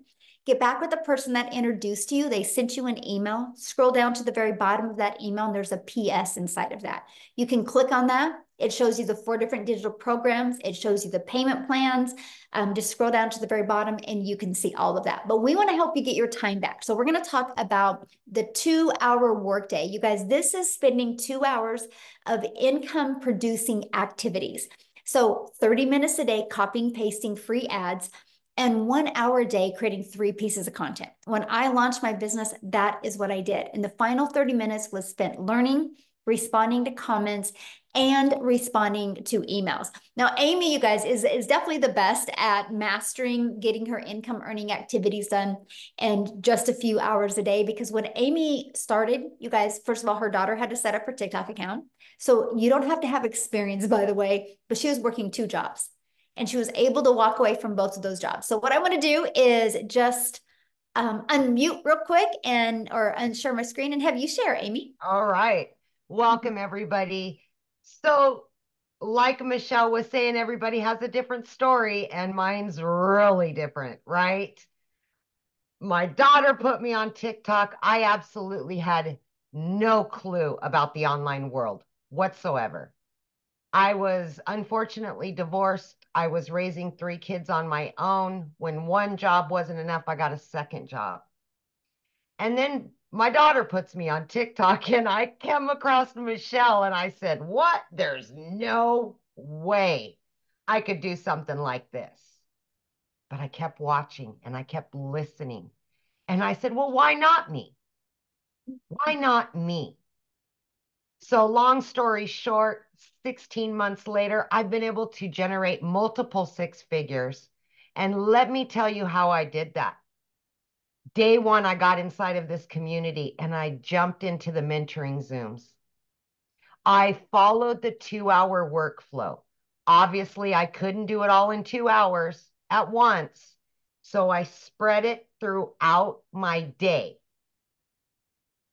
A: get back with the person that introduced you. They sent you an email. Scroll down to the very bottom of that email, and there's a PS inside of that. You can click on that. It shows you the 4 different digital programs. It shows you the payment plans. Just scroll down to the very bottom and you can see all of that. But we want to help you get your time back. So we're going to talk about the 2-hour workday. You guys, this is spending 2 hours of income producing activities. So 30 minutes a day, copying, pasting free ads, and 1 hour a day creating 3 pieces of content. When I launched my business, that is what I did. And the final 30 minutes was spent learning, responding to comments, and responding to emails. Now, Amy, you guys, is definitely the best at mastering getting her income earning activities done in just a few hours a day. Because when Amy started, you guys, first of all, her daughter had to set up her TikTok account. So you don't have to have experience, by the way, but she was working 2 jobs and she was able to walk away from both of those jobs. So what I want to do is just unmute real quick or unshare my screen and have you share, Amy.
D: All right. Welcome, everybody. So, like Michelle was saying, everybody has a different story, and mine's really different, right? My daughter put me on TikTok. I absolutely had no clue about the online world whatsoever. I was unfortunately divorced. I was raising 3 kids on my own. When one job wasn't enough, I got a second job. And then my daughter puts me on TikTok and I came across Michelle and I said, what? There's no way I could do something like this. But I kept watching and I kept listening. And I said, well, why not me? Why not me? So long story short, 16 months later, I've been able to generate multiple 6 figures. And let me tell you how I did that. Day 1, I got inside of this community and I jumped into the mentoring Zooms. I followed the 2-hour workflow. Obviously, I couldn't do it all in 2 hours at once. So I spread it throughout my day.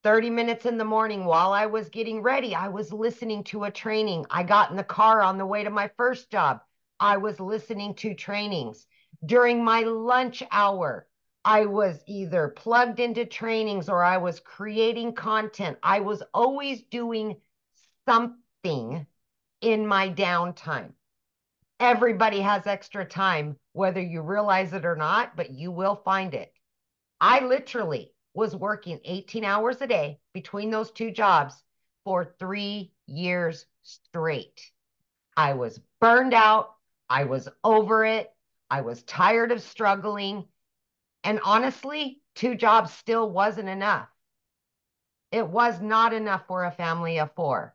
D: 30 minutes in the morning while I was getting ready, I was listening to a training. I got in the car on the way to my first job. I was listening to trainings. During my lunch hour, I was either plugged into trainings or I was creating content. I was always doing something in my downtime. Everybody has extra time, whether you realize it or not, but you will find it. I literally was working 18 hours a day between those 2 jobs for 3 years straight. I was burned out. I was over it. I was tired of struggling. And honestly, 2 jobs still wasn't enough. It was not enough for a family of 4.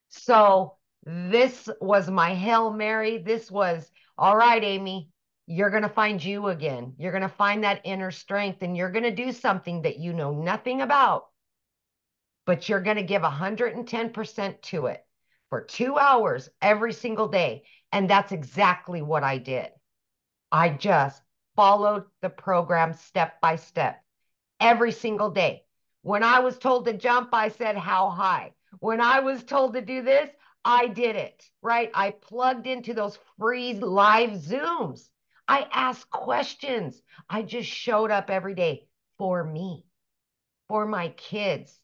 D: So this was my Hail Mary. This was, all right, Amy, you're going to find you again. You're going to find that inner strength and you're going to do something that you know nothing about, but you're going to give 110% to it for 2 hours every single day. And that's exactly what I did. I just followed the program step by step every single day. When I was told to jump, I said, how high? When I was told to do this, I did it, right? I plugged into those free live Zooms. I asked questions. I just showed up every day for me, for my kids.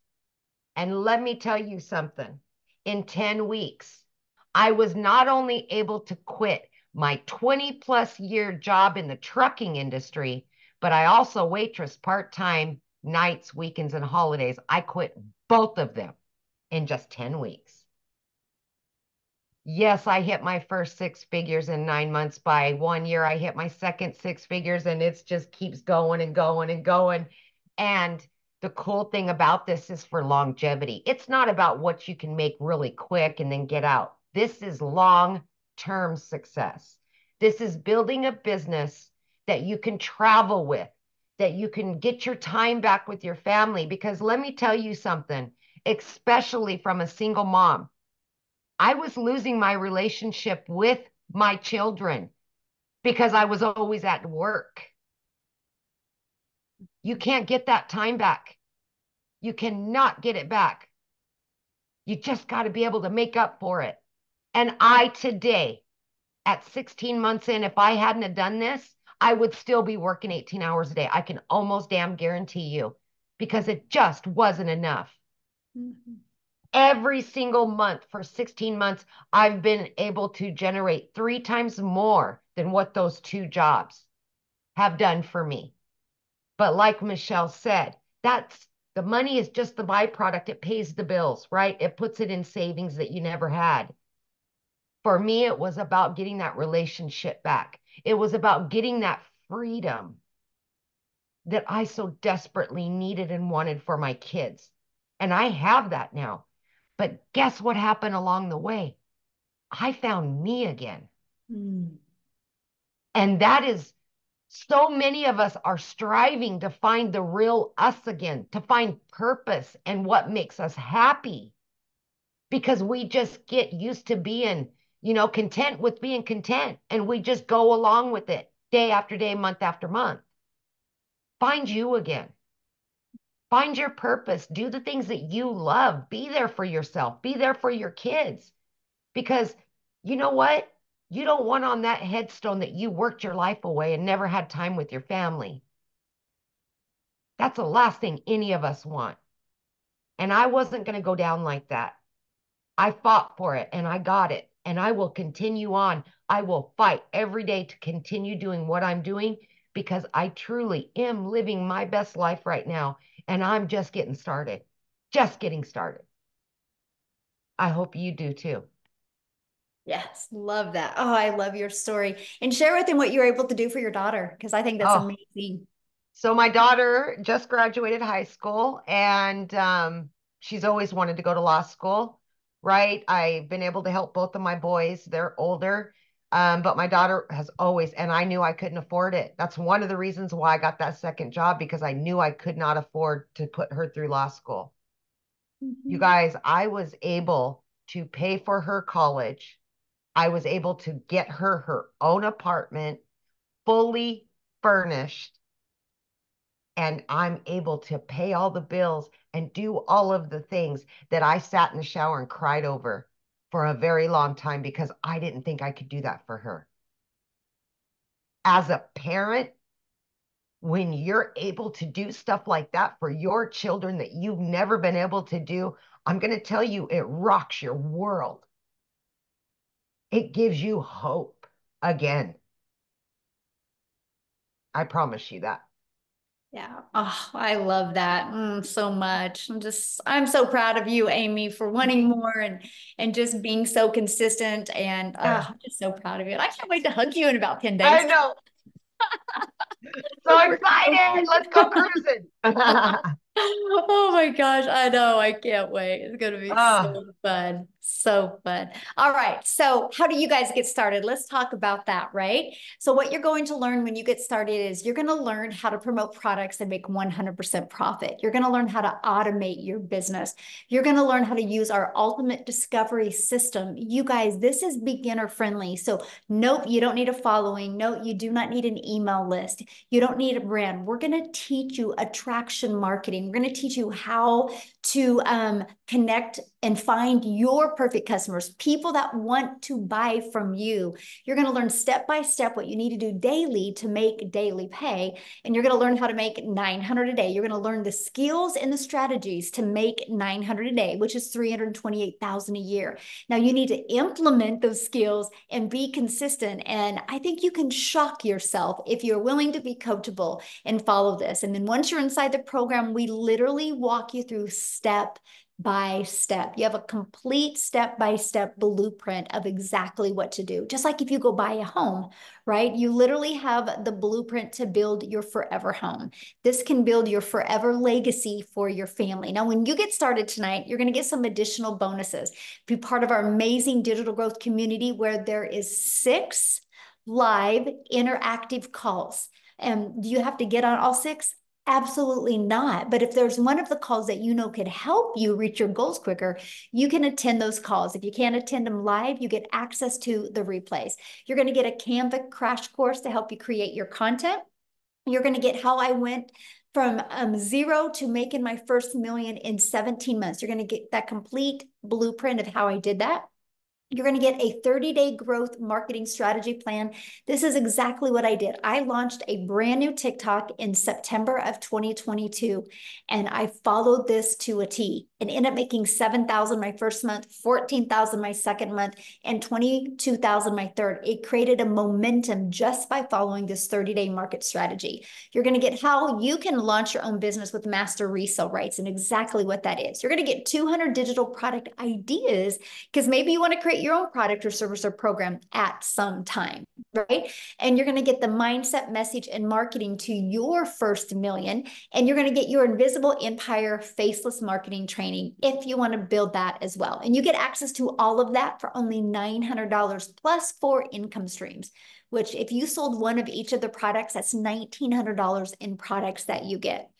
D: And let me tell you something. In 10 weeks, I was not only able to quit my 20+ year job in the trucking industry, but I also waitress part-time nights, weekends, and holidays. I quit both of them in just 10 weeks. Yes, I hit my first 6 figures in 9 months. By 1 year, I hit my second 6 figures, and it just keeps going and going and going. And the cool thing about this is for longevity. It's not about what you can make really quick and then get out. This is long-term success. This is building a business that you can travel with, that you can get your time back with your family. Because let me tell you something, especially from a single mom, I was losing my relationship with my children because I was always at work. You can't get that time back. You cannot get it back. You just got to be able to make up for it. And I today, at 16 months in, if I hadn't have done this, I would still be working 18 hours a day. I can almost damn guarantee you, because it just wasn't enough.
A: Mm-hmm.
D: Every single month for 16 months, I've been able to generate 3 times more than what those 2 jobs have done for me. But like Michelle said, that's the money is just the byproduct. It pays the bills, right? It puts it in savings that you never had. For me, it was about getting that relationship back. It was about getting that freedom that I so desperately needed and wanted for my kids. And I have that now. But guess what happened along the way? I found me again.
A: Mm.
D: And that is, so many of us are striving to find the real us again, to find purpose and what makes us happy, because we just get used to being, content with being content, and we just go along with it day after day, month after month. Find you again. Find your purpose. Do the things that you love. Be there for yourself. Be there for your kids. Because you know what? You don't want on that headstone that you worked your life away and never had time with your family. That's the last thing any of us want. And I wasn't going to go down like that. I fought for it and I got it. And I will continue on. I will fight every day to continue doing what I'm doing, because I truly am living my best life right now. And I'm just getting started. Just getting started. I hope you do too.
A: Yes, love that. Oh, I love your story. And share with them what you were able to do for your daughter, because I think that's amazing.
D: So my daughter just graduated high school, and she's always wanted to go to law school, right? I've been able to help both of my boys. They're older, but my daughter has always, and I knew I couldn't afford it. That's one of the reasons why I got that second job, because I knew I could not afford to put her through law school.
A: Mm-hmm.
D: You guys, I was able to pay for her college. I was able to get her own apartment, fully furnished, and I'm able to pay all the bills and do all of the things that I sat in the shower and cried over for a very long time, because I didn't think I could do that for her. As a parent, when you're able to do stuff like that for your children that you've never been able to do, I'm going to tell you, it rocks your world. It gives you hope again. I promise you that.
A: Yeah. Oh, I love that so much. I'm so proud of you, Amy, for wanting more and just being so consistent. And I'm just so proud of you. And I can't wait to hug you in about 10 days.
D: I know. So excited. Let's go cruising.
A: Oh my gosh, I know. I can't wait. It's going to be so fun. So fun. All right. So how do you guys get started? Let's talk about that, right? So what you're going to learn when you get started is you're going to learn how to promote products and make 100% profit. You're going to learn how to automate your business. You're going to learn how to use our ultimate discovery system. You guys, this is beginner friendly. So nope, you don't need a following. No, you do not need an email list. You don't need a brand. We're going to teach you attraction marketing. We're going to teach you how to connect and find your perfect customers, people that want to buy from you. You're going to learn step by step what you need to do daily to make daily pay. And you're going to learn how to make 900 a day. You're going to learn the skills and the strategies to make 900 a day, which is 328,000 a year. Now you need to implement those skills and be consistent. And I think you can shock yourself if you're willing to be coachable and follow this. And then once you're inside the program, we literally walk you through step by step. You have a complete step-by-step blueprint of exactly what to do. Just like if you go buy a home, right? You literally have the blueprint to build your forever home. This can build your forever legacy for your family. Now, when you get started tonight, you're going to get some additional bonuses. Be part of our amazing digital growth community where there is 6 live interactive calls. And do you have to get on all 6? Absolutely not. But if there's one of the calls that you know could help you reach your goals quicker, you can attend those calls. If you can't attend them live, you get access to the replays. You're going to get a Canva crash course to help you create your content. You're going to get how I went from 0 to making my first million in 17 months. You're going to get that complete blueprint of how I did that. You're going to get a 30-day growth marketing strategy plan. This is exactly what I did. I launched a brand new TikTok in September of 2022, and I followed this to a T and ended up making 7,000 my first month, 14,000 my second month, and 22,000 my third. It created a momentum just by following this 30-day market strategy. You're going to get how you can launch your own business with master resale rights and exactly what that is. You're going to get 200 digital product ideas because maybe you want to create your own product or service or program at some time, right? And you're going to get the mindset, message, and marketing to your first million. And you're going to get your invisible empire faceless marketing training if you want to build that as well. And you get access to all of that for only $900 plus 4 income streams, which if you sold one of each of the products, that's $1,900 in products that you get.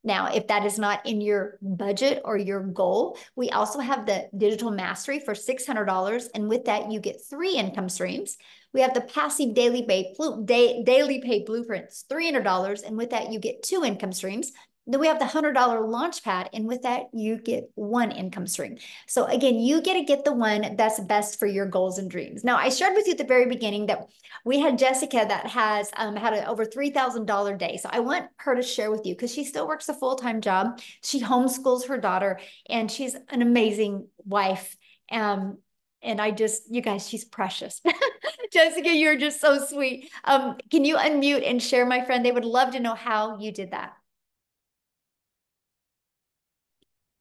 A: Now, if that is not in your budget or your goal, we also have the digital mastery for $600. And with that, you get 3 income streams. We have the passive daily pay blueprints, $300. And with that, you get 2 income streams. Then we have the $100 launch pad. And with that, you get 1 income stream. So again, you get to get the one that's best for your goals and dreams. Now, I shared with you at the very beginning that we had Jessica that has had an over $3,000 day. So I want her to share with you because she still works a full-time job. She homeschools her daughter and she's an amazing wife. And I just, you guys, she's precious. Jessica, you're just so sweet. Can you unmute and share, my friend? They would love to know how you did that.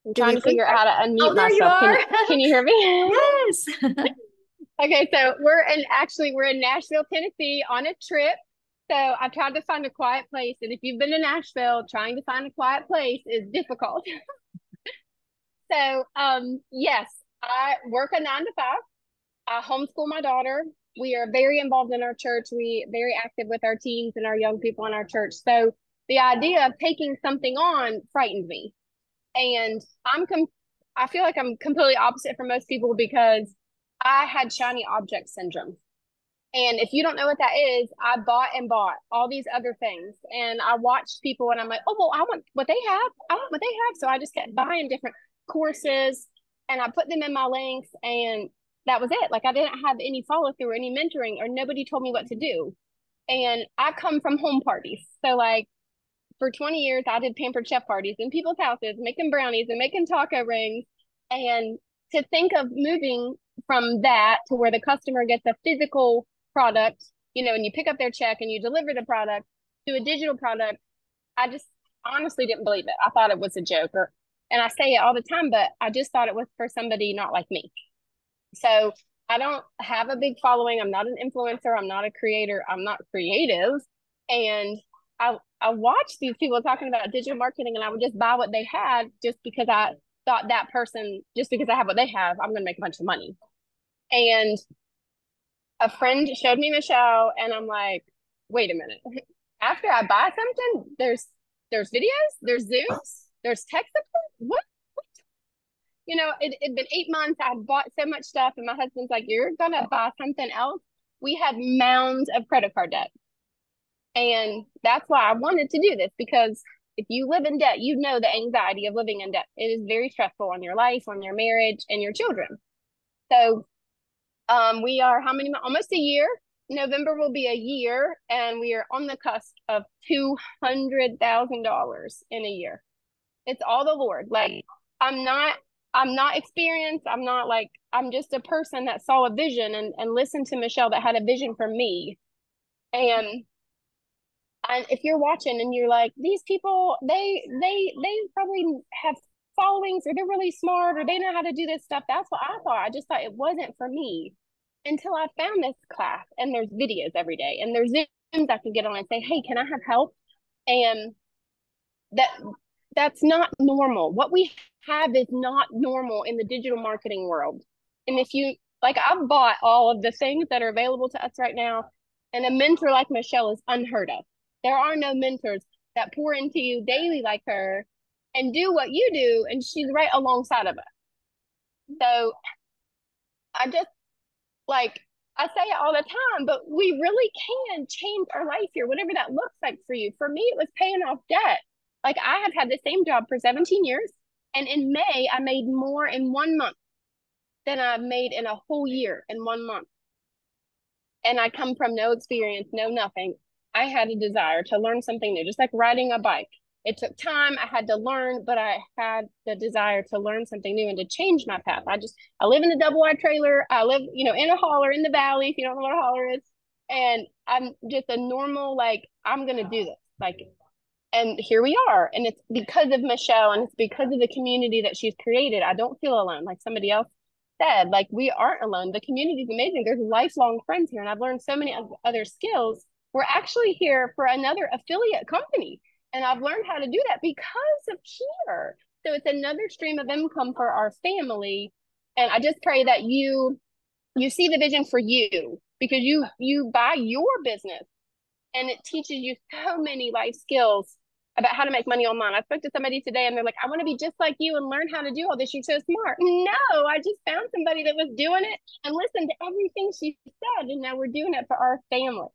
E: I'm trying to figure out how to unmute
A: Oh, there
E: myself.
A: you are.
E: Can you hear me?
A: Yes.
E: Okay, so we're in Nashville, Tennessee on a trip. So I've tried to find a quiet place. And if you've been to Nashville, trying to find a quiet place is difficult. So yes, I work a 9 to 5. I homeschool my daughter. We are very involved in our church. We very active with our teens and our young people in our church. So the idea of taking something on frightened me. And I feel like I'm completely opposite from most people because I had shiny object syndrome. And if you don't know what that is, I bought all these other things. And I watched people and I'm like, oh, well, I want what they have. I want what they have. So I just kept buying different courses and I put them in my links and that was it. Like I didn't have any follow through or any mentoring or nobody told me what to do. And I come from home parties. So like for 20 years, I did pampered chef parties in people's houses, making brownies and making taco rings. And to think of moving from that to where the customer gets a physical product, and you pick up their check and you deliver the product to a digital product, I just honestly didn't believe it. I thought it was a joke, and I say it all the time, but I just thought it was for somebody not like me. So I don't have a big following. I'm not an influencer. I'm not a creator. I'm not creative. And I watched these people talking about digital marketing and I would just buy what they had just because I thought that person, just because I have what they have, I'm going to make a bunch of money. And a friend showed me Michelle and I'm like, wait a minute. After I buy something, there's videos, there's Zooms, there's tech support. What? It'd been 8 months. I had bought so much stuff and my husband's like, you're going to buy something else. We had mounds of credit card debt. And that's why I wanted to do this, because if you live in debt, you know the anxiety of living in debt. It is very stressful on your life, on your marriage, and your children. So we are almost a year. November will be a year, and we are on the cusp of $200,000 in a year. It's all the Lord. Like I'm not experienced. I'm just a person that saw a vision and listened to Michelle that had a vision for me. And if you're watching and you're like, these people, they probably have followings or they're really smart or they know how to do this stuff. That's what I thought. I just thought it wasn't for me until I found this class and there's videos every day and there's Zooms I can get on and say, hey, can I have help? And that's not normal. What we have is not normal in the digital marketing world. And if you, I've bought all of the things that are available to us right now, and a mentor like Michelle is unheard of. There are no mentors that pour into you daily like her and do what you do, and she's right alongside of us. So I just, I say it all the time, but we really can change our life here, whatever that looks like for you. For me, it was paying off debt. I have had the same job for 17 years, and in May, I made more in 1 month than I've made in a whole year in 1 month. And I come from no experience, no nothing. I had a desire to learn something new, just like riding a bike. It took time. I had to learn, but I had the desire to learn something new and to change my path. I live in a double wide trailer. I live, in a holler in the valley, if you don't know what a holler is. And I'm just a normal, like, I'm going to do this. Like, and here we are. And it's because of Michelle and it's because of the community that she's created. I don't feel alone. Like somebody else said, like, we aren't alone. The community is amazing. There's lifelong friends here. And I've learned so many other skills. We're actually here for another affiliate company. And I've learned how to do that because of here. So it's another stream of income for our family. And I just pray that you see the vision for you, because you buy your business and it teaches you so many life skills about how to make money online. I spoke to somebody today and they're like, I want to be just like you and learn how to do all this. You're so smart. No, I just found somebody that was doing it and listened to everything she said. And now we're doing it for our family.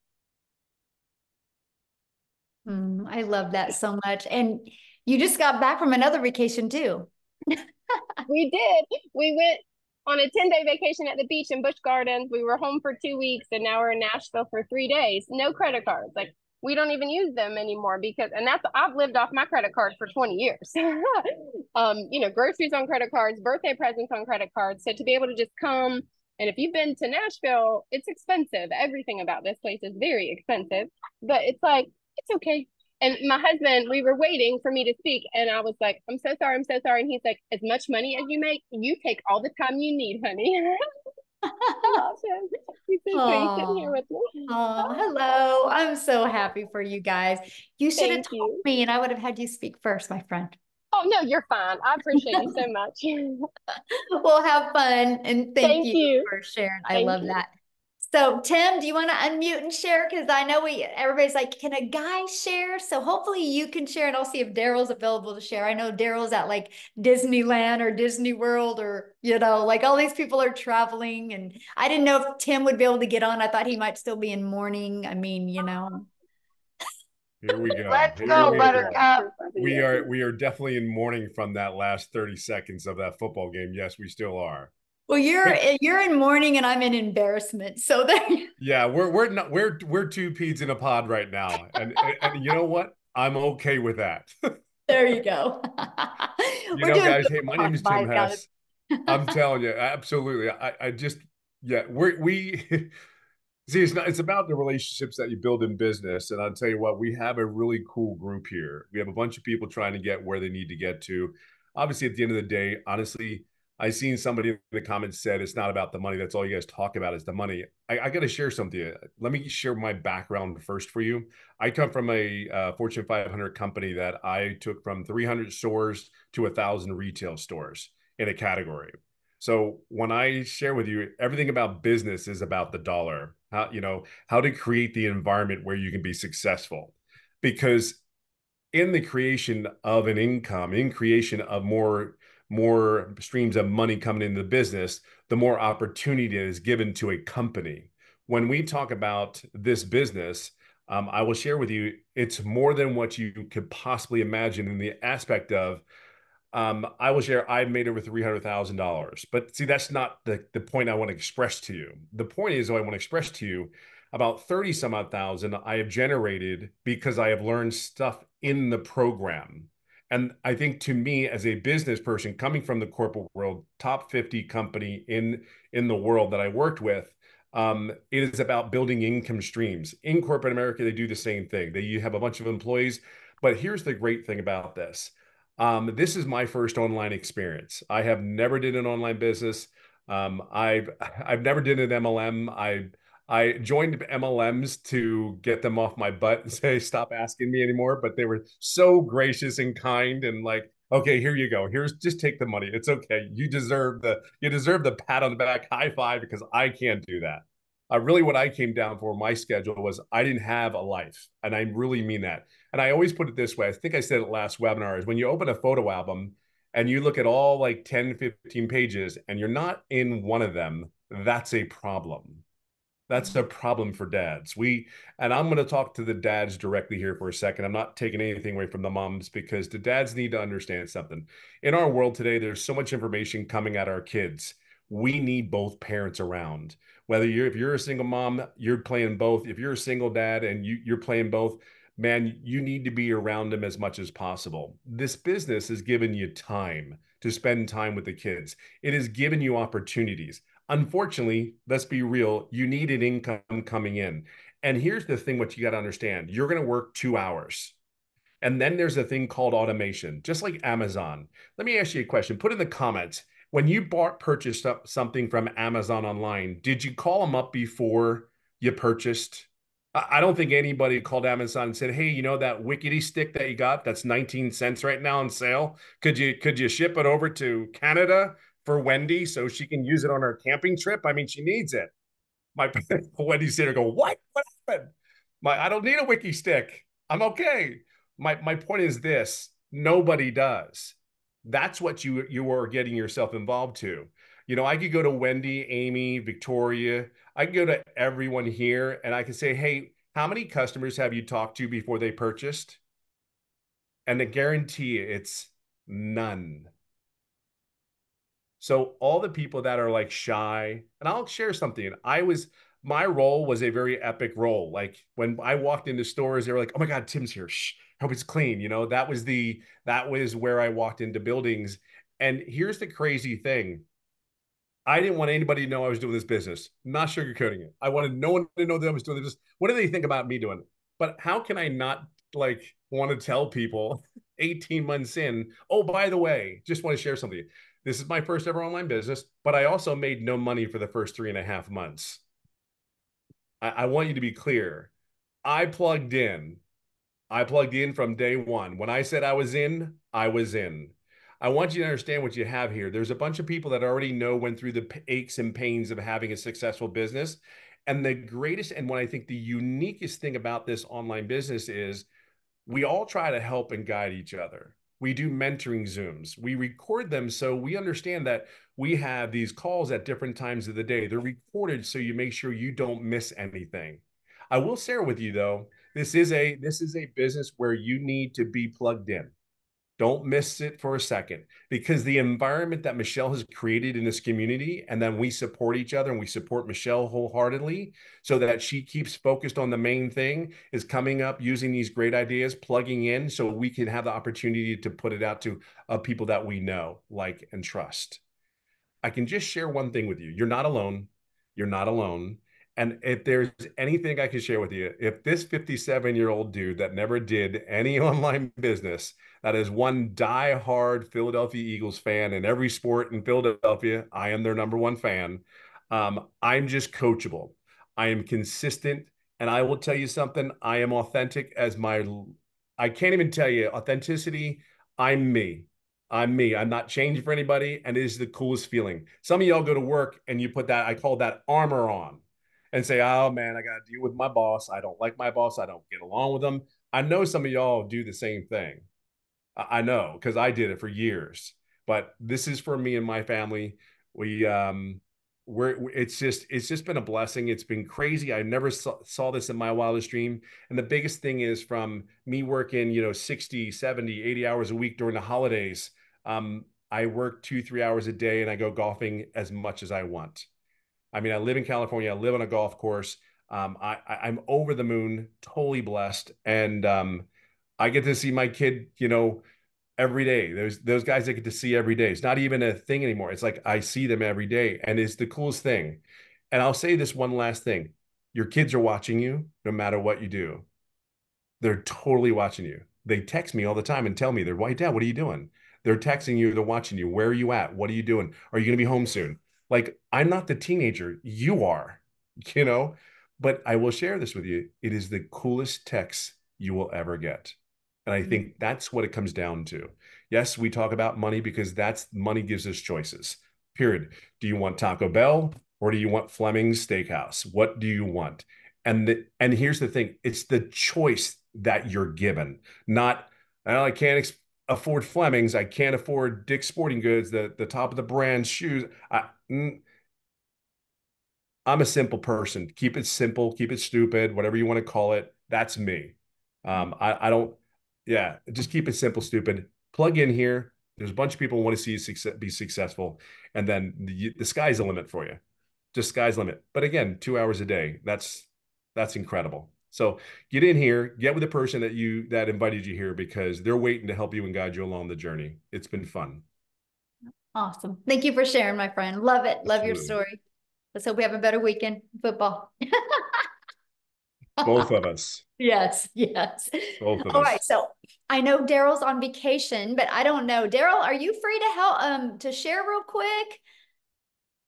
A: I love that so much. And you just got back from another vacation too.
E: We did. We went on a 10-day vacation at the beach in Busch Gardens. We were home for 2 weeks and now we're in Nashville for 3 days. No credit cards. Like, we don't even use them anymore I've lived off my credit cards for 20 years. Groceries on credit cards, birthday presents on credit cards. So to be able to just come, and if you've been to Nashville, it's expensive. Everything about this place is very expensive, but it's like, it's okay. And my husband, we were waiting for me to speak. And I was like, I'm so sorry. I'm so sorry. And he's like, as much money as you make, you take all the time you need, honey. He's so sweet sitting here with me.
A: Oh, hello. I'm so happy for you guys. You should have
E: Thank
A: told
E: you.
A: me and I would have had you speak first, my friend.
E: Oh, no, you're fine. I appreciate you so much.
A: We'll have fun. And thank
E: Thank
A: you
E: you.
A: for sharing. I
E: Thank
A: love
E: you.
A: that. So Tim, do you want to unmute and share? Because I know everybody's like, can a guy share? So hopefully you can share, and I'll see if Daryl's available to share. I know Daryl's at like Disneyland or Disney World, or like all these people are traveling, and I didn't know if Tim would be able to get on. I thought he might still be in mourning. I mean,
F: Here we go.
D: Let's
F: Here
D: go,
F: we
D: Buttercup.
F: We are definitely in mourning from that last 30 seconds of that football game. Yes, we still are.
A: Well, you're in mourning and I'm in embarrassment. So there.
F: Yeah, we're two peas in a pod right now, and you know what? I'm okay with that.
A: There you go.
F: Guys. Hey, my name is Tim Hess. I'm telling you, absolutely. I just we. See, it's about the relationships that you build in business. And I'll tell you what, we have a really cool group here. We have a bunch of people trying to get where they need to get to. Obviously, at the end of the day, honestly, I seen somebody in the comments said it's not about the money. That's all you guys talk about is the money. I got to share something. Let me share my background first for you. I come from a Fortune 500 company that I took from 300 stores to 1,000 retail stores in a category. So when I share with you, everything about business is about the dollar. How to create the environment where you can be successful, because in the creation of an income, in creation of more streams of money coming into the business, the more opportunity is given to a company. When we talk about this business, I will share with you, it's more than what you could possibly imagine in the aspect of, I will share, I've made over $300,000, but see, that's not the point I want to express to you. The point is, I want to express to you about 30 some odd thousand I have generated because I have learned stuff in the program. And I think, to me, as a business person coming from the corporate world, top 50 company in the world that I worked with, it is about building income streams. In corporate America, they do the same thing. You have a bunch of employees, but here's the great thing about this. This is my first online experience. I have never did an online business. I've never did an MLM. I joined MLMs to get them off my butt and say, stop asking me anymore. But they were so gracious and kind and like, okay, here you go. Just take the money. It's okay. You deserve the pat on the back, high five, because I can't do that. Really what I came down for, my schedule, was I didn't have a life. And I really mean that. And I always put it this way. I think I said it last webinar, is when you open a photo album and you look at all like 10, 15 pages and you're not in one of them, that's a problem. That's a problem for dads. And I'm going to talk to the dads directly here for a second. I'm not taking anything away from the moms, because the dads need to understand something. In our world today, there's so much information coming at our kids. we need both parents around. Whether if you're a single mom, you're playing both. If you're a single dad and you're playing both, man, you need to be around them as much as possible. This business has given you time to spend time with the kids. It has given you opportunities. Unfortunately, let's be real, you need an income coming in. And here's the thing, what you got to understand, you're going to work 2 hours. And then there's a thing called automation, just like Amazon. Let me ask you a question. Put in the comments, when you purchased something from Amazon online, did you call them up before you purchased? I don't think anybody called Amazon and said, hey, you know that Wickety stick that you got that's 19 cents right now on sale? Could you ship it over to Canada for Wendy so she can use it on her camping trip? I mean, she needs it. My Wendy's there go, what? What happened? I don't need a Wiki stick. I'm okay. My point is this: nobody does. That's what you are getting yourself involved to. You know, I could go to Wendy, Amy, Victoria. I can go to everyone here and I can say, hey, how many customers have you talked to before they purchased? And I guarantee you it's none. So all the people that are like shy, and I'll share something. My role was a very epic role. Like when I walked into stores, they were like, oh my God, Tim's here. Shh, hope it's clean. You know, that was where I walked into buildings. And here's the crazy thing. I didn't want anybody to know I was doing this business. I'm not sugarcoating it. I wanted no one to know that I was doing this. What do they think about me doing it? But how can I not like want to tell people 18 months in, oh, by the way, just want to share something. This is my first ever online business, but I also made no money for the first 3.5 months. I want you to be clear. I plugged in. I plugged in from day one. When I said I was in, I was in. I want you to understand what you have here. There's a bunch of people that already went through the aches and pains of having a successful business. And the greatest, and what I think the uniquest thing about this online business is we all try to help and guide each other. We do mentoring Zooms. We record them so we understand that we have these calls at different times of the day. They're recorded so you make sure you don't miss anything. I will share with you though, this is a business where you need to be plugged in. Don't miss it for a second, because the environment that Michelle has created in this community, and then we support each other and we support Michelle wholeheartedly so that she keeps focused on the main thing, is coming up using these great ideas, plugging in so we can have the opportunity to put it out to people that we know, like, and trust. I can just share one thing with you. You're not alone. You're not alone. And if there's anything I can share with you, if this 57-year-old dude that never did any online business, that is one die-hard Philadelphia Eagles fan in every sport in Philadelphia, I am their #1 fan. I'm just coachable. I am consistent. And I will tell you something, I am authentic I can't even tell you, authenticity, I'm me. I'm me. I'm not changing for anybody. And it is the coolest feeling. Some of y'all go to work and you put that, I call that armor on, and say, oh man, I got to deal with my boss. I don't like my boss. I don't get along with them. I know some of y'all do the same thing. I know, because I did it for years. But this is for me and my family. It's just been a blessing. It's been crazy. I never saw this in my wildest dream. And the biggest thing is, from me working, 60, 70, 80 hours a week during the holidays, I work 2-3 hours a day and I go golfing as much as I want. I mean, I live in California. I live on a golf course. I'm over the moon, totally blessed. And I get to see my kid, every day. Those guys I get to see every day. It's not even a thing anymore. It's like I see them every day, and it's the coolest thing. And I'll say this one last thing. Your kids are watching you no matter what you do. They're totally watching you. They text me all the time and tell me, "Why, Dad, what are you doing?" They're texting you, they're watching you. Where are you at? What are you doing? Are you going to be home soon? Like, I'm not the teenager. You are, but I will share this with you. It is the coolest text you will ever get. And I think that's what it comes down to. Yes, we talk about money because money gives us choices, period. Do you want Taco Bell or do you want Fleming's Steakhouse? What do you want? And here's the thing. It's the choice that you're given, not, I can't afford Fleming's. I can't afford Dick's Sporting Goods, the top of the brand shoes. I'm a simple person. Keep it simple, keep it stupid, whatever you want to call it. That's me. I don't, yeah, just keep it simple, stupid. Plug in here. There's a bunch of people who want to see you be successful, and then the sky's the limit for you. Just sky's the limit. But again, 2 hours a day, that's incredible. So get in here, get with the person that invited you here, because they're waiting to help you and guide you along the journey. It's been fun.
A: Awesome. Thank you for sharing, my friend. Love it. Love your story. Let's hope we have a better weekend football.
F: Both of us.
A: Yes, yes.
F: Both of us.
A: All right. So I know Daryl's on vacation, but I don't know. Daryl, are you free to help to share real quick?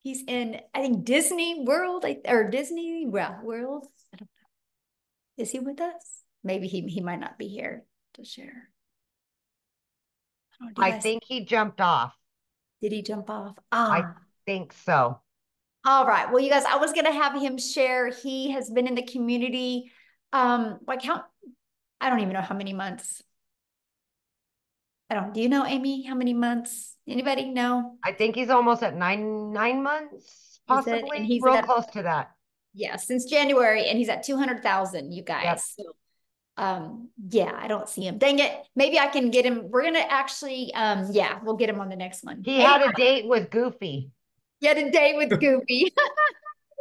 A: He's in, I think, Disney World or Disney World. I don't know. Is he with us? Maybe he might not be here to share.
D: I think he jumped off.
A: Did he jump off?
D: I think so.
A: All right. Well, you guys, I was going to have him share. He has been in the community. I don't even know how many months. Do you know, Amy, how many months? Anybody know?
D: I think he's almost at nine months, possibly. And he's real close to that.
A: Yeah, since January, and he's at 200,000, you guys. Yep. So, yeah, I don't see him. Dang it. Maybe I can get him. We're going to actually, we'll get him on the next one.
D: He had a date with Goofy.
A: He had a date with Goofy.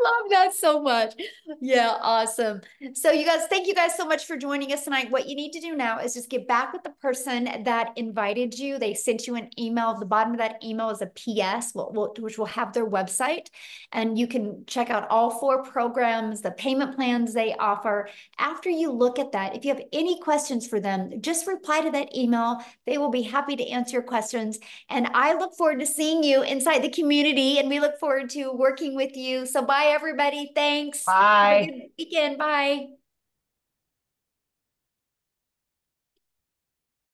A: Love that so much. Yeah, awesome. So you guys, thank you guys so much for joining us tonight. What you need to do now is just get back with the person that invited you. They sent you an email. The bottom of that email is a PS, which will have their website. And you can check out all 4 programs, the payment plans they offer. After you look at that, if you have any questions for them, just reply to that email. They will be happy to answer your questions. And I look forward to seeing you inside the community, and we look forward to working with you. So bye, everybody. Thanks.
D: Bye.
A: Have a good weekend. Bye.